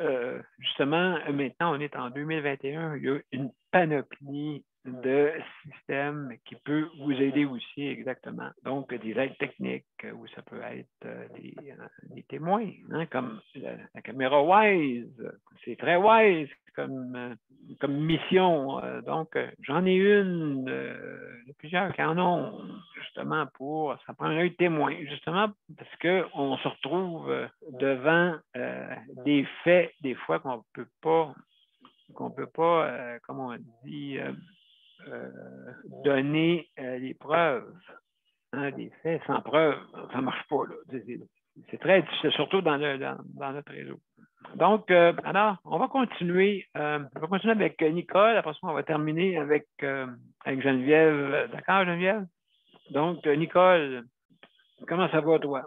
justement, maintenant, on est en 2021. Il y a une panoplie de systèmes qui peut vous aider aussi, exactement. Donc, des aides techniques, ou ça peut être des témoins, hein? Comme la caméra Wise. C'est très Wise comme mission. Donc, j'en ai une, plusieurs qui en ont, justement, ça prend un œil témoin, justement, parce qu'on se retrouve devant des faits, des fois, qu'on peut pas, comme on dit, donner les preuves. Hein, des faits sans preuve, ça ne marche pas, là. C'est très difficile, surtout dans notre réseau. Donc, alors, on va continuer. Avec Nicole. Après ça, on va terminer avec Geneviève. D'accord, Geneviève? Donc, Nicole, comment ça va, toi?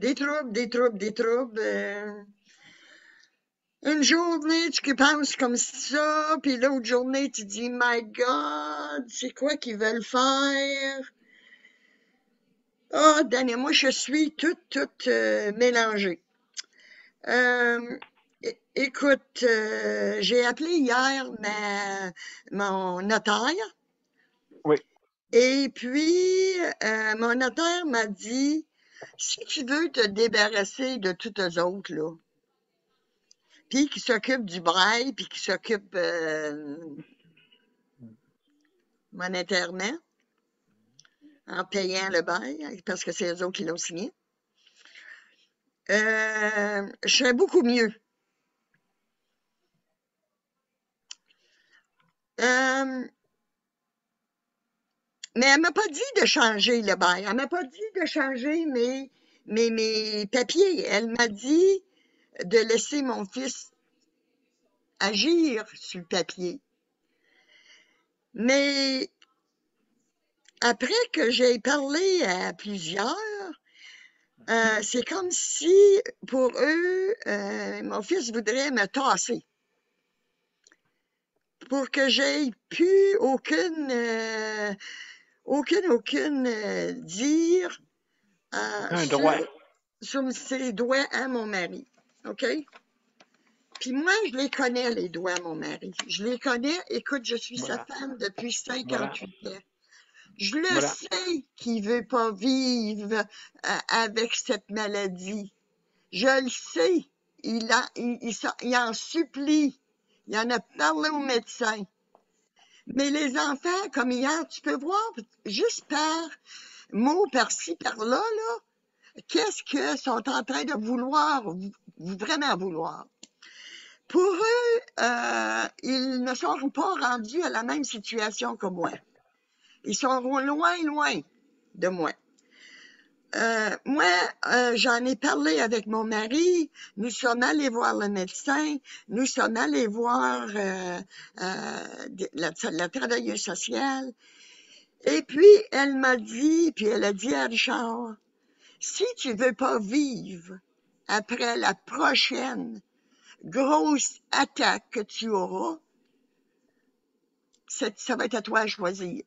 Des troubles. Une journée, tu penses comme ça, puis l'autre journée, tu dis, My God, c'est quoi qu'ils veulent faire? Daniel, moi, je suis toute mélangée. Écoute, j'ai appelé hier mon notaire. Oui. Et puis, mon notaire m'a dit, si tu veux te débarrasser de tous eux autres, là, puis qui s'occupent du braille, puis qui s'occupent monétairement, en payant le bail, parce que c'est eux autres qui l'ont signé, je serais beaucoup mieux. Mais elle m'a pas dit de changer le bail. Elle m'a pas dit de changer mes papiers. Elle m'a dit de laisser mon fils agir sur le papier. Mais après que j'ai parlé à plusieurs, c'est comme si, pour eux, mon fils voudrait me tasser pour que j'aie plus aucune dire sur ses doigts à mon mari. OK? Puis moi, je les connais, les doigts à mon mari. Je les connais. Écoute, je suis sa femme depuis 58 ans. Je le sais qu'il veut pas vivre avec cette maladie. Je le sais. Il en supplie. Il en a parlé au médecin. Mais les enfants, comme hier, tu peux voir, juste par mots par-ci, par-là, là, qu'est-ce qu'ils sont en train de vouloir, vraiment vouloir. Pour eux, ils ne sont pas rendus à la même situation que moi. Ils sont loin de moi. Moi, j'en ai parlé avec mon mari. Nous sommes allés voir le médecin. Nous sommes allés voir la travailleuse sociale. Et puis, elle m'a dit, puis elle a dit à Richard, si tu veux pas vivre après la prochaine grosse attaque que tu auras, ça va être à toi à choisir.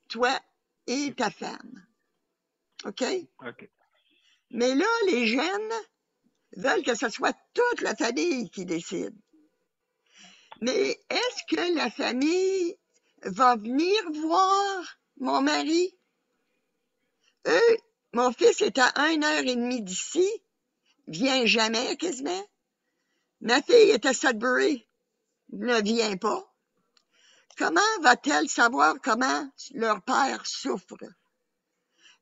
Toi et ta femme. OK? OK. Mais là, les jeunes veulent que ce soit toute la famille qui décide. Mais est-ce que la famille va venir voir mon mari? Mon fils est à 1h30 d'ici, vient jamais quasiment. Ma fille est à Sudbury, ne vient pas. Comment va-t-elle savoir comment leur père souffre?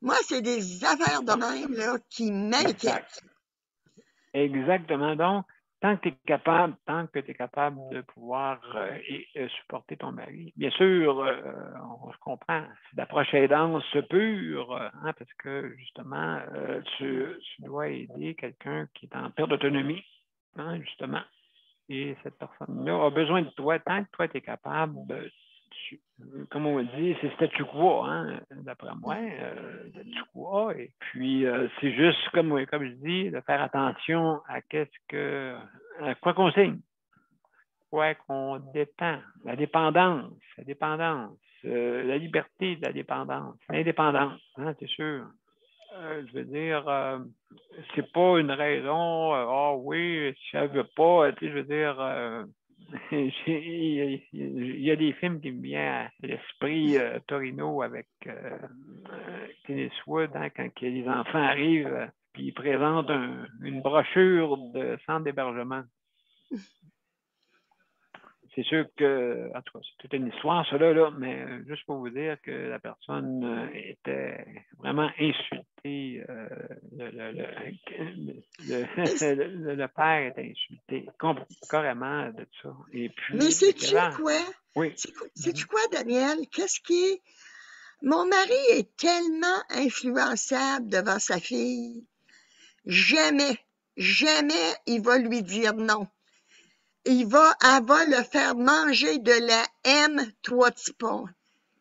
Moi, c'est des affaires de même là, qui m'inquiètent. Exactement. Donc, tant que tu es capable de pouvoir supporter ton mari, bien sûr, on se comprend, c'est d'approche aidance pure, hein, parce que justement, tu dois aider quelqu'un qui est en perte d'autonomie, hein, justement. Et cette personne-là a besoin de toi. Tant que toi, tu es capable, comme on dit, c'est statu quo, hein, d'après moi, statu quo. Et puis, c'est juste, comme je dis, de faire attention à quoi qu'on signe, quoi qu'on dépend, la dépendance, la liberté de la dépendance, l'indépendance, hein, c'est sûr. Je veux dire, c'est pas une raison, oui, si je veux pas, tu sais, je veux dire, il y a des films qui me viennent à l'esprit, Torino avec Clint Eastwood, hein, quand les enfants arrivent, puis ils présentent une brochure de centre d'hébergement. C'est sûr que, en tout cas, c'est toute une histoire, cela, là, mais juste pour vous dire que la personne était vraiment insultée. Le père était insulté, carrément de ça. Et puis, mais sais-tu quoi? Oui. Sais-tu quoi, Daniel? Qu'est-ce qui est... Mon mari est tellement influençable devant sa fille. Jamais il va lui dire non. Elle va le faire manger de la M3 Tipon.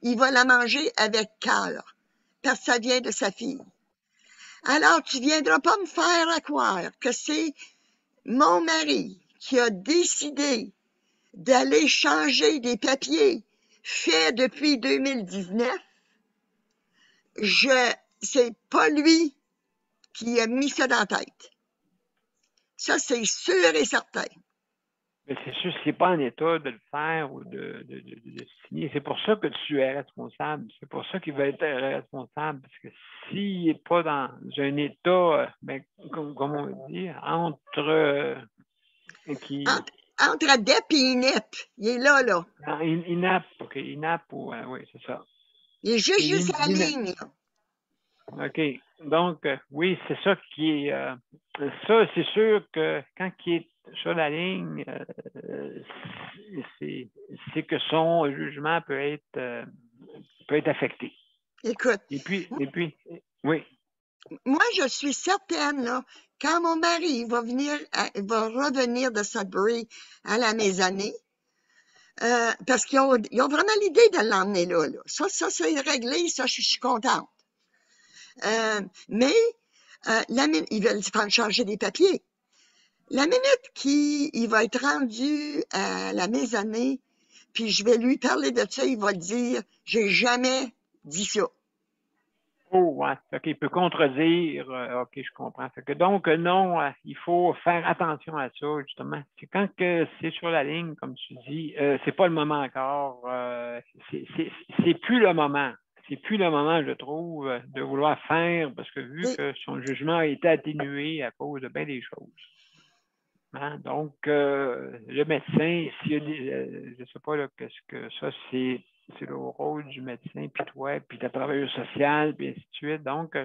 Il va la manger avec cœur, parce que ça vient de sa fille. Alors, tu viendras pas me faire croire que c'est mon mari qui a décidé d'aller changer des papiers faits depuis 2019. C'est pas lui qui a mis ça dans la tête. Ça, c'est sûr et certain. Mais c'est sûr, c'est pas en état de le faire ou de signer. C'est pour ça que tu es responsable. C'est pour ça qu'il va être responsable. Parce que s'il n'est pas dans un état, comme on dit, entre ADEP et INEP. Il est là, là. INAP, OK. INAP, oui, c'est ça. Il est juste à la ligne, là. OK. Donc, oui, c'est ça qui est... ça, c'est sûr que quand il est sur la ligne, c'est que son jugement peut être affecté. Écoute. Et puis, oui. Moi, je suis certaine, là, quand mon mari va revenir de Sudbury à la maisonnée, parce qu'ils ont vraiment l'idée de l'emmener là. Ça, c'est réglé, ça, je suis contente. Mais ils veulent faire changer des papiers. La minute qu'il va être rendu à la maisonnée, puis je vais lui parler de ça, il va dire « J'ai jamais dit ça ». Oh, ouais. OK, il peut contredire. OK, je comprends. Fait que donc, non, il faut faire attention à ça, justement. C'est quand que c'est sur la ligne, comme tu dis, c'est pas le moment encore. C'est plus le moment. C'est plus le moment, je trouve, de vouloir faire, parce que vu que son jugement a été atténué à cause de bien des choses. Hein? Donc, le médecin, s'il y a je ne sais pas, qu'est-ce que ça, c'est le rôle du médecin, puis toi, puis ta travailleuse sociale, puis ainsi de suite. Donc,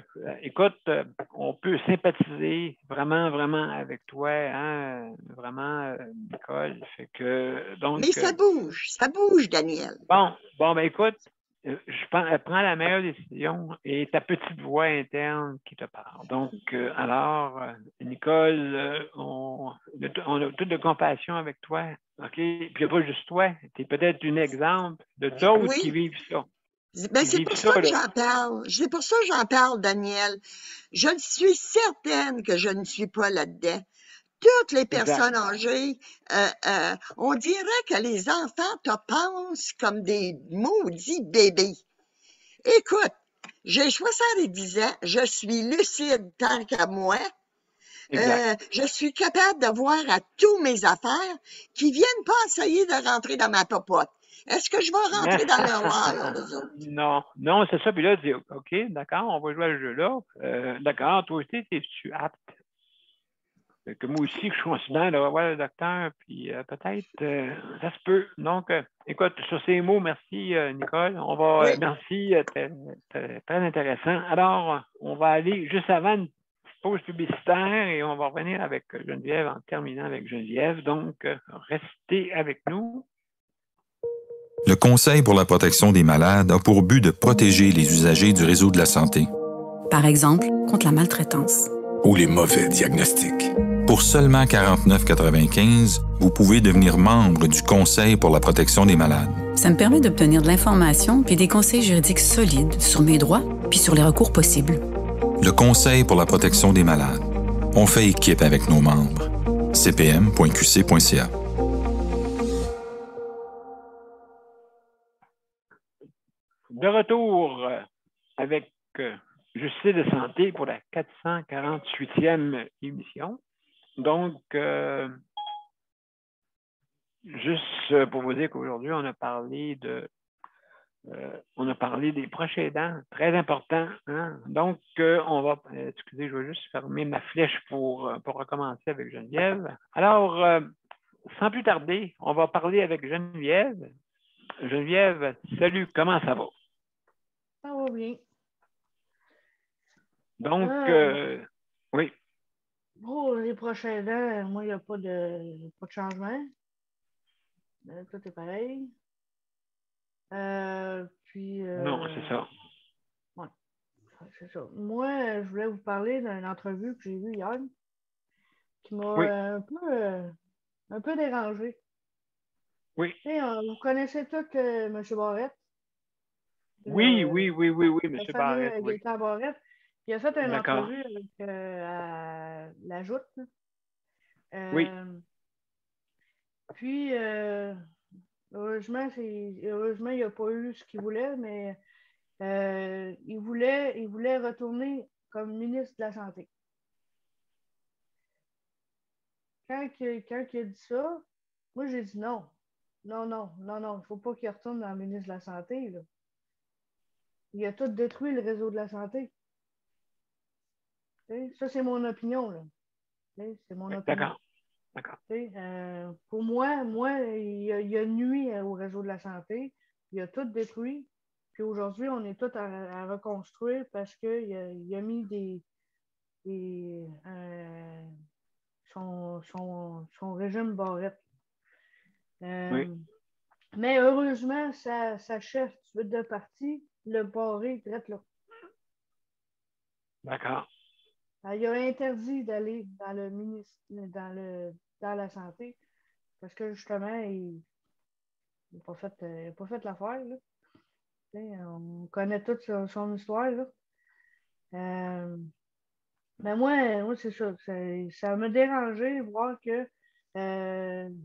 écoute, on peut sympathiser vraiment, vraiment avec toi, hein, vraiment, Nicole. Fait que, donc, mais ça bouge, Daniel. Bon, écoute, prends la meilleure décision et ta petite voix interne qui te parle. Donc, alors, Nicole, on a toute de compassion avec toi, OK? Puis il n'y a pas juste toi, tu es peut-être un exemple de d'autres qui vivent ça. Ben, c'est pour ça que j'en parle. C'est pour ça que j'en parle, Daniel. Je suis certaine que je ne suis pas là-dedans. Toutes les personnes âgées, on dirait que les enfants te pensent comme des maudits bébés. Écoute, J'ai 70 ans, je suis lucide tant qu'à moi. Je suis capable de voir à tous mes affaires qui viennent pas essayer de rentrer dans ma popote. Est-ce que je vais rentrer dans leur lore, eux autres? Non, non, c'est ça. Puis là, tu dis, OK, d'accord, on va jouer à ce jeu-là. D'accord, toi aussi, es-tu apte? Que moi aussi, que je considère de revoir le docteur, puis peut-être, ça se peut. Donc, écoute, sur ces mots, merci, Nicole. On va, Oui. merci, très intéressant. Alors, on va aller juste avant une petite pause publicitaire et on va revenir avec Geneviève en terminant avec Geneviève. Donc, restez avec nous. Le Conseil pour la protection des malades a pour but de protéger les usagers du réseau de la santé. Par exemple, contre la maltraitance. Ou les mauvais diagnostics. Pour seulement 49,95 $, vous pouvez devenir membre du Conseil pour la protection des malades. Ça me permet d'obtenir de l'information puis des conseils juridiques solides sur mes droits puis sur les recours possibles. Le Conseil pour la protection des malades. On fait équipe avec nos membres. cpm.qc.ca. De retour avec Justice de santé pour la 448e émission. Donc, juste pour vous dire qu'aujourd'hui, on a parlé des proches aidants, très important. Hein? Donc, on va, excusez, je vais juste fermer ma flèche pour recommencer avec Geneviève. Alors, sans plus tarder, on va parler avec Geneviève. Geneviève, salut, comment ça va? Ça va bien. Donc, oui. Pour les prochains aidants, moi, il n'y a pas de changement. Tout est pareil. Puis. Non, c'est ça. Ouais, c'est ça. Moi, je voulais vous parler d'une entrevue que j'ai vue hier qui m'a un peu dérangé. Oui. Vous connaissez tous M. Barrette? Oui, M. Barrette. Gaétan Barrette. Il a fait une entrevue avec la Joute. Oui. Puis, heureusement, il n'a pas eu ce qu'il voulait, mais il voulait retourner comme ministre de la Santé. Quand il a dit ça, moi, j'ai dit non. Non, il ne faut pas qu'il retourne dans le ministre de la Santé. Là. Il a tout détruit le réseau de la santé. Ça, c'est mon opinion. Là. C'est mon opinion. D'accord. Pour moi, il a nuit au réseau de la santé. Il a tout détruit. Puis aujourd'hui, on est tous à reconstruire parce qu'il a mis son régime Barrette. Oui. Mais heureusement, sa chef de parti l'a barré direct là. D'accord. Il a interdit d'aller dans le ministre dans la santé parce que justement, il n'a pas fait l'affaire. Là. On connaît toute son histoire. Là. Mais moi c'est ça. Ça m'a dérangé de voir que M.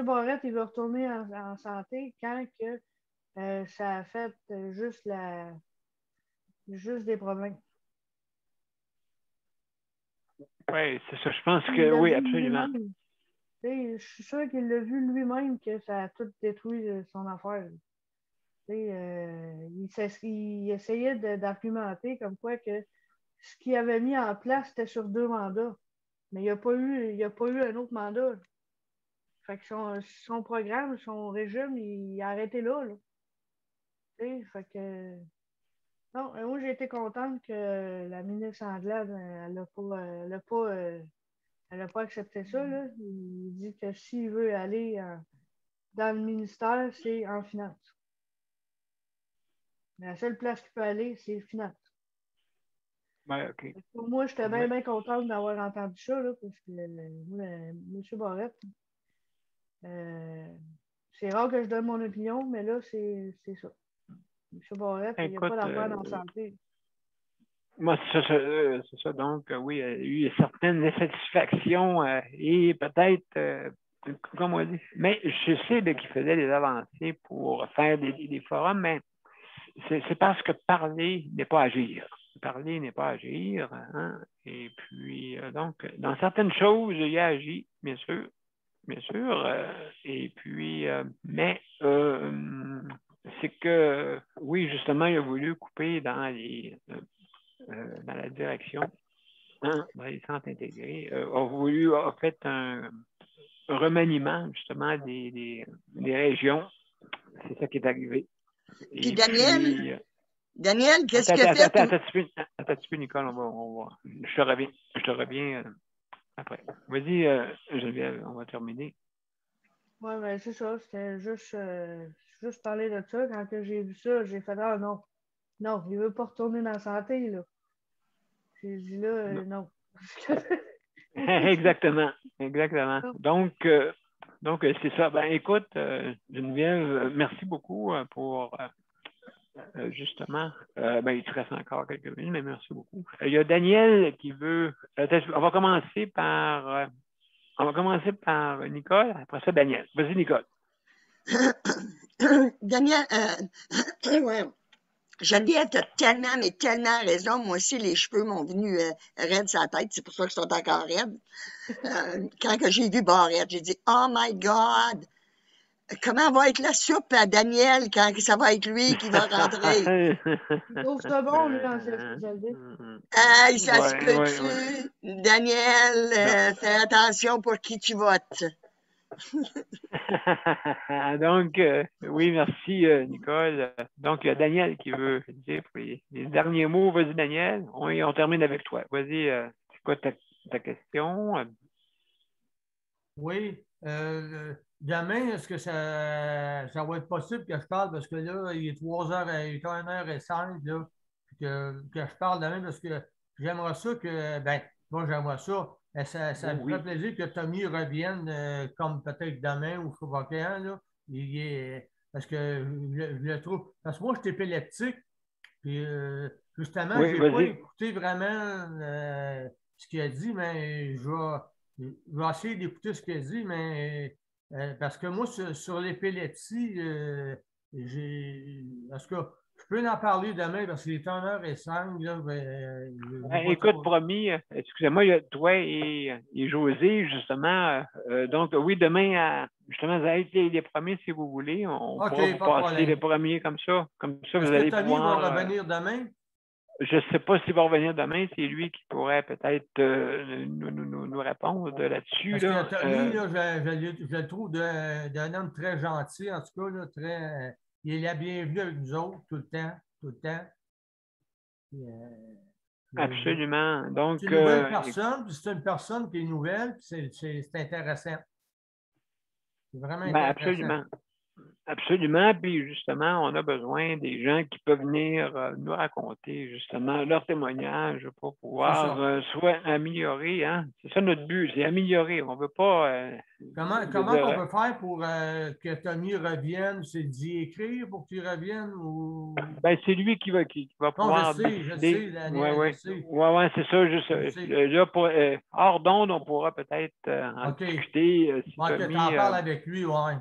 Barrette, il veut retourner en santé quand que ça a fait juste des problèmes. Oui, c'est ça. Je pense que oui, absolument. Je suis sûr qu'il l'a vu lui-même que ça a tout détruit son affaire. Il essayait d'argumenter comme quoi que ce qu'il avait mis en place, c'était sur 2 mandats. Mais il n'y a pas eu un autre mandat. Fait que son programme, son régime, il a arrêté là. Fait que. Non, moi j'ai été contente que la ministre Anglade, elle n'a pas accepté ça. Là. Il dit que s'il veut aller dans le ministère, c'est en finance. Mais la seule place qu'il peut aller, c'est finance. Ouais, OK. Pour moi, j'étais bien contente d'avoir entendu ça, là, parce que M. Barrette, c'est rare que je donne mon opinion, mais là, c'est ça. M. Barrette, il n'y a pas d'affaire dans la santé. Moi, c'est ça. Donc, oui, il y a eu certaines insatisfactions et peut-être, comme on dit, mais je sais qu'il faisait des avancées pour faire des forums, mais c'est parce que parler n'est pas agir. Parler n'est pas agir. Hein? Et puis, donc, dans certaines choses, il a agi, bien sûr. Bien sûr. Et puis, mais c'est que, oui, justement, il a voulu couper dans la direction, hein, dans les centres intégrés. A fait un remaniement, justement, des régions. C'est ça qui est arrivé. Puis Daniel, qu'est-ce que fait? Attends un petit peu, Nicole, on va. Je te reviens après. Vas-y, Geneviève, on va terminer. Oui, mais c'est ça. C'était juste parler de ça. Quand j'ai vu ça, j'ai fait ah non. Non, il veut pas retourner dans la santé, là. J'ai dit là, non. Exactement. Donc, c'est ça. Ben, écoute, Geneviève, merci beaucoup pour justement. Il te reste encore quelques minutes, mais merci beaucoup. Il y a Daniel qui veut. On va commencer par Nicole, après ça, Daniel. Vas-y, Nicole. Daniel, ouais. Geneviève, tu as tellement raison. Moi aussi, les cheveux m'ont venu raides sur la tête. C'est pour ça qu'ils sont encore raides. Quand j'ai vu Barrette, j'ai dit « Oh my God! Comment va être la soupe à Daniel quand ça va être lui qui va rentrer? » Il trouve ça bon, lui, dans ses spécialités. Hey, ça se peut-tu? Daniel, fais attention pour qui tu votes. Donc, oui, merci, Nicole. Donc, il y a Daniel qui veut dire pour les derniers mots. Vas-y, Daniel. On termine avec toi. Vas-y, c'est quoi ta question? Oui. Demain, est-ce que ça va être possible que je parle? Parce que là, il est 3h, il est 1h05, là, que je parle demain parce que j'aimerais ça que, moi, j'aimerais ça. Ça me ferait plaisir que Tommy revienne comme peut-être demain ou je sais pas quand, là. Parce que je le trouve. Parce que moi, je suis épileptique. Puis justement, je n'ai pas écouté vraiment ce qu'il a dit, mais je vais essayer d'écouter ce qu'il a dit, mais parce que moi, sur l'épilepsie, parce que je peux en parler demain parce qu'il est 1h05. Là, écoute, promis, excusez-moi, il y a toi et José, justement. Donc, oui, demain, justement, vous allez être les premiers si vous voulez. On pourra vous passer les premiers comme ça. Comme ça, vous allez Tommy va revenir demain? Je ne sais pas s'il va revenir demain. C'est lui qui pourrait peut-être nous répondre là-dessus. Parce que Tommy, je le trouve d'un homme très gentil, en tout cas, là, très. Il est la bienvenue avec nous autres tout le temps. Absolument. Donc, c'est une nouvelle personne, puis c'est une personne qui est nouvelle, puis c'est intéressant. C'est vraiment intéressant. Absolument. Puis justement, on a besoin des gens qui peuvent venir nous raconter justement leur témoignage pour pouvoir soit améliorer. Hein? C'est ça notre but, c'est améliorer. On ne veut pas. Comment on peut faire pour que Tommy revienne? C'est d'y écrire pour qu'il revienne ou. C'est lui qui va pouvoir. Je sais, Daniel. Oui, c'est ça. Juste là, hors d'onde, on pourra peut-être en discuter. Si Tommy, tu en parles avec lui, ouais.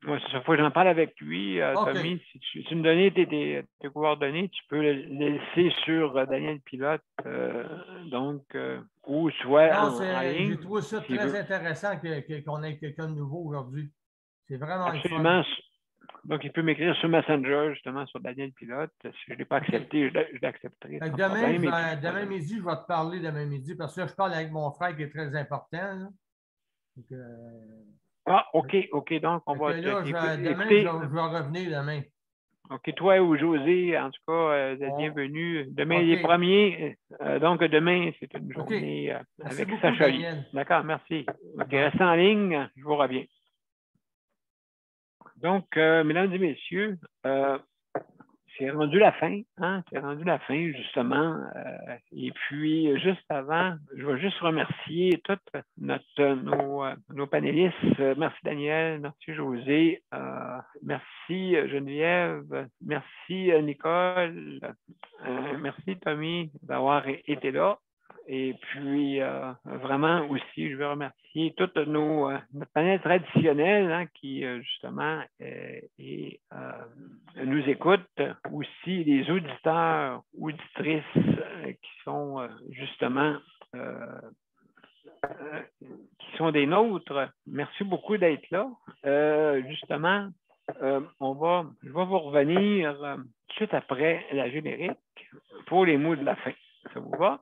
Oui, c'est ça. Faut que j'en parle avec lui. Tommy, si tu me donnais tes coordonnées, tu peux les laisser sur Daniel Pilote. Ou soit en ligne. J'ai trouvé ça très intéressant qu'on ait quelqu'un de nouveau aujourd'hui. C'est vraiment absolument. Donc, il peut m'écrire sur Messenger, justement, sur Daniel Pilote. Si je ne l'ai pas accepté, je l'accepterai. Demain midi, je vais te parler demain midi parce que là, je parle avec mon frère qui est très important. Donc, OK. Donc, on va... Là, demain, je vais revenir demain. OK. Toi ou José, en tout cas, vous êtes bienvenus. Demain, les premiers. Donc, demain, c'est une journée avec Sacha Lee. D'accord, merci. OK, restez en ligne. Je vous reviens. Donc, mesdames et messieurs, c'est rendu la fin, hein? C'est rendu la fin, justement. Et puis, juste avant, je vais juste remercier tous nos panélistes. Merci Daniel, merci José, merci Geneviève, merci Nicole, merci Tommy d'avoir été là. Et puis, vraiment aussi, je veux remercier toute notre panel traditionnel qui, justement, nous écoute aussi aussi les auditeurs, auditrices qui sont justement qui sont des nôtres. Merci beaucoup d'être là. Justement, je vais vous revenir tout de suite après la générique pour les mots de la fin. Ça vous va?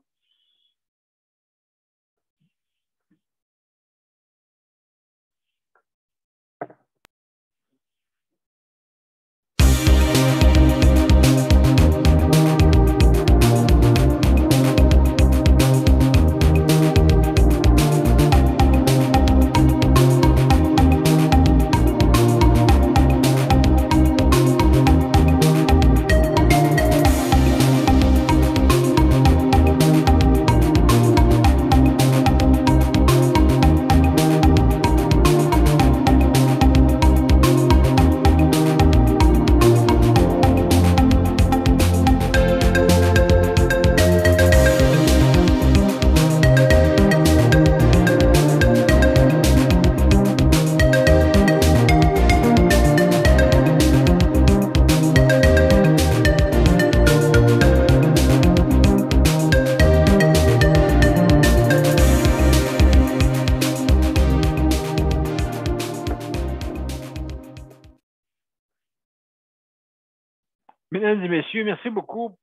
Mesdames et messieurs, merci beaucoup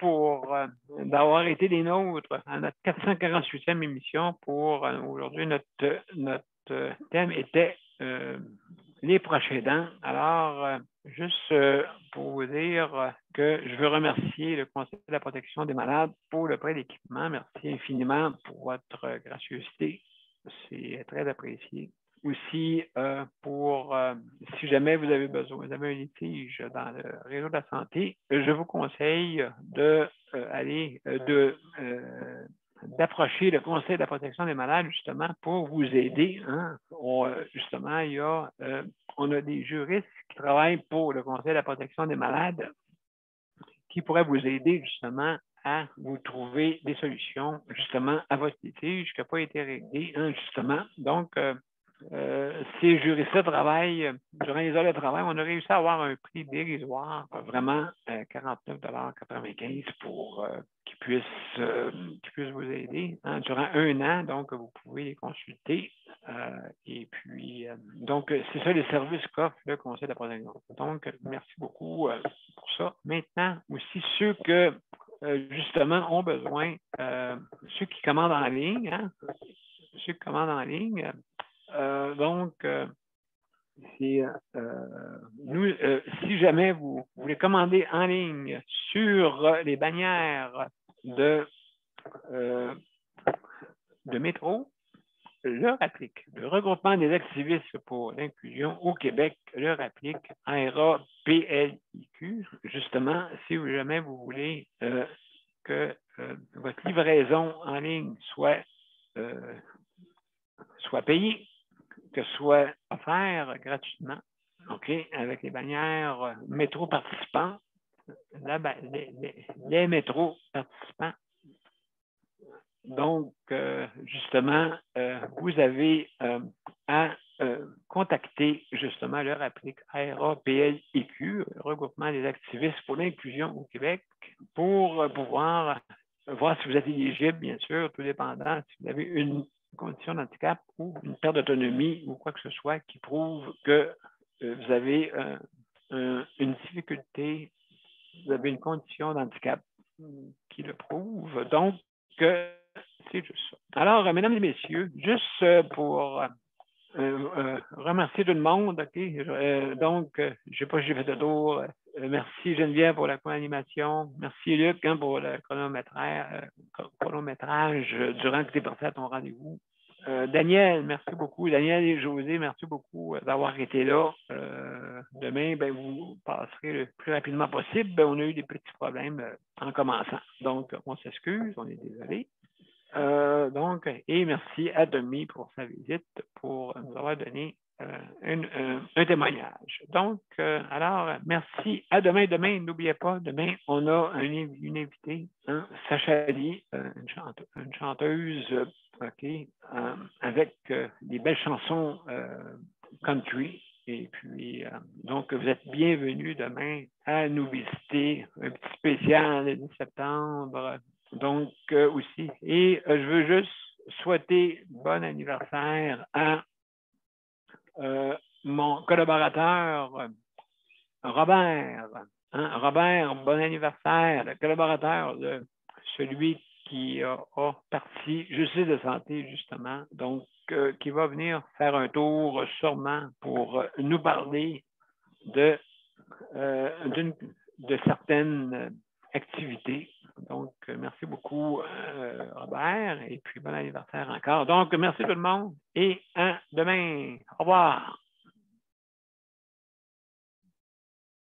d'avoir été des nôtres à notre 448e émission pour aujourd'hui. Notre thème était les proches aidants. Alors, juste pour vous dire que je veux remercier le Conseil de la protection des malades pour le prêt d'équipement. Merci infiniment pour votre gracieuseté. C'est très apprécié. Aussi, si jamais vous avez besoin, vous avez un litige dans le réseau de la santé, je vous conseille d'approcher le Conseil de la protection des malades justement pour vous aider. Hein. Justement, on a des juristes qui travaillent pour le Conseil de la protection des malades qui pourraient vous aider justement à vous trouver des solutions justement à votre litige qui n'a pas été réglé, hein, justement. Donc, ces juristes-là travaillent, durant les heures de travail, on a réussi à avoir un prix dérisoire, vraiment 49,95 $, pour qu'ils puissent vous aider hein, durant 1 an. Donc, vous pouvez les consulter. Et puis, donc, c'est ça les services qu'offre le Conseil de la protection. Donc, merci beaucoup pour ça. Maintenant, aussi ceux que, justement, ont besoin, ceux qui commandent en ligne, hein, ceux qui commandent en ligne, si jamais vous voulez commander en ligne sur les bannières de métro, leur applique. Le regroupement des activistes pour l'inclusion au Québec leur applique ARA-PLIQ. Justement, si jamais vous voulez que votre livraison en ligne soit payée, que soit offert gratuitement, OK, avec les bannières métro participants, les métros participants. Donc, justement, vous avez à contacter justement leur applique ARA-PLIQ, le regroupement des activistes pour l'inclusion au Québec, pour pouvoir voir si vous êtes éligible, bien sûr, tout dépendant, si vous avez une condition d'handicap ou une perte d'autonomie ou quoi que ce soit qui prouve que vous avez une difficulté, vous avez une condition d'handicap qui le prouve. Donc, c'est juste ça. Alors, mesdames et messieurs, juste pour remercier tout le monde, OK? Donc, je ne sais pas si j'ai fait le tour. Merci Geneviève pour la co-animation. Merci Luc pour le chronométrage durant que tu es parti à ton rendez-vous. Daniel, merci beaucoup. Daniel et José, merci beaucoup d'avoir été là. Demain, vous passerez le plus rapidement possible. On a eu des petits problèmes en commençant. Donc, on s'excuse, on est désolé. Et merci à Demi pour sa visite, pour nous avoir donné un témoignage. Donc, alors, merci. À demain. Demain, n'oubliez pas, demain, on a une invitée, hein, Sacha Lee, une chanteuse, OK, avec des belles chansons country. Et puis, donc, vous êtes bienvenus demain à nous visiter. Un petit spécial le 10 septembre. Donc, aussi. Et je veux juste souhaiter bon anniversaire à mon collaborateur Robert. Hein? Robert, bon anniversaire. Le collaborateur de celui qui a parti Justice de santé, justement. Donc, qui va venir faire un tour sûrement pour nous parler de certaines activités. Donc, merci beaucoup, Robert, et puis bon anniversaire encore. Donc, merci tout le monde et à demain. Au revoir.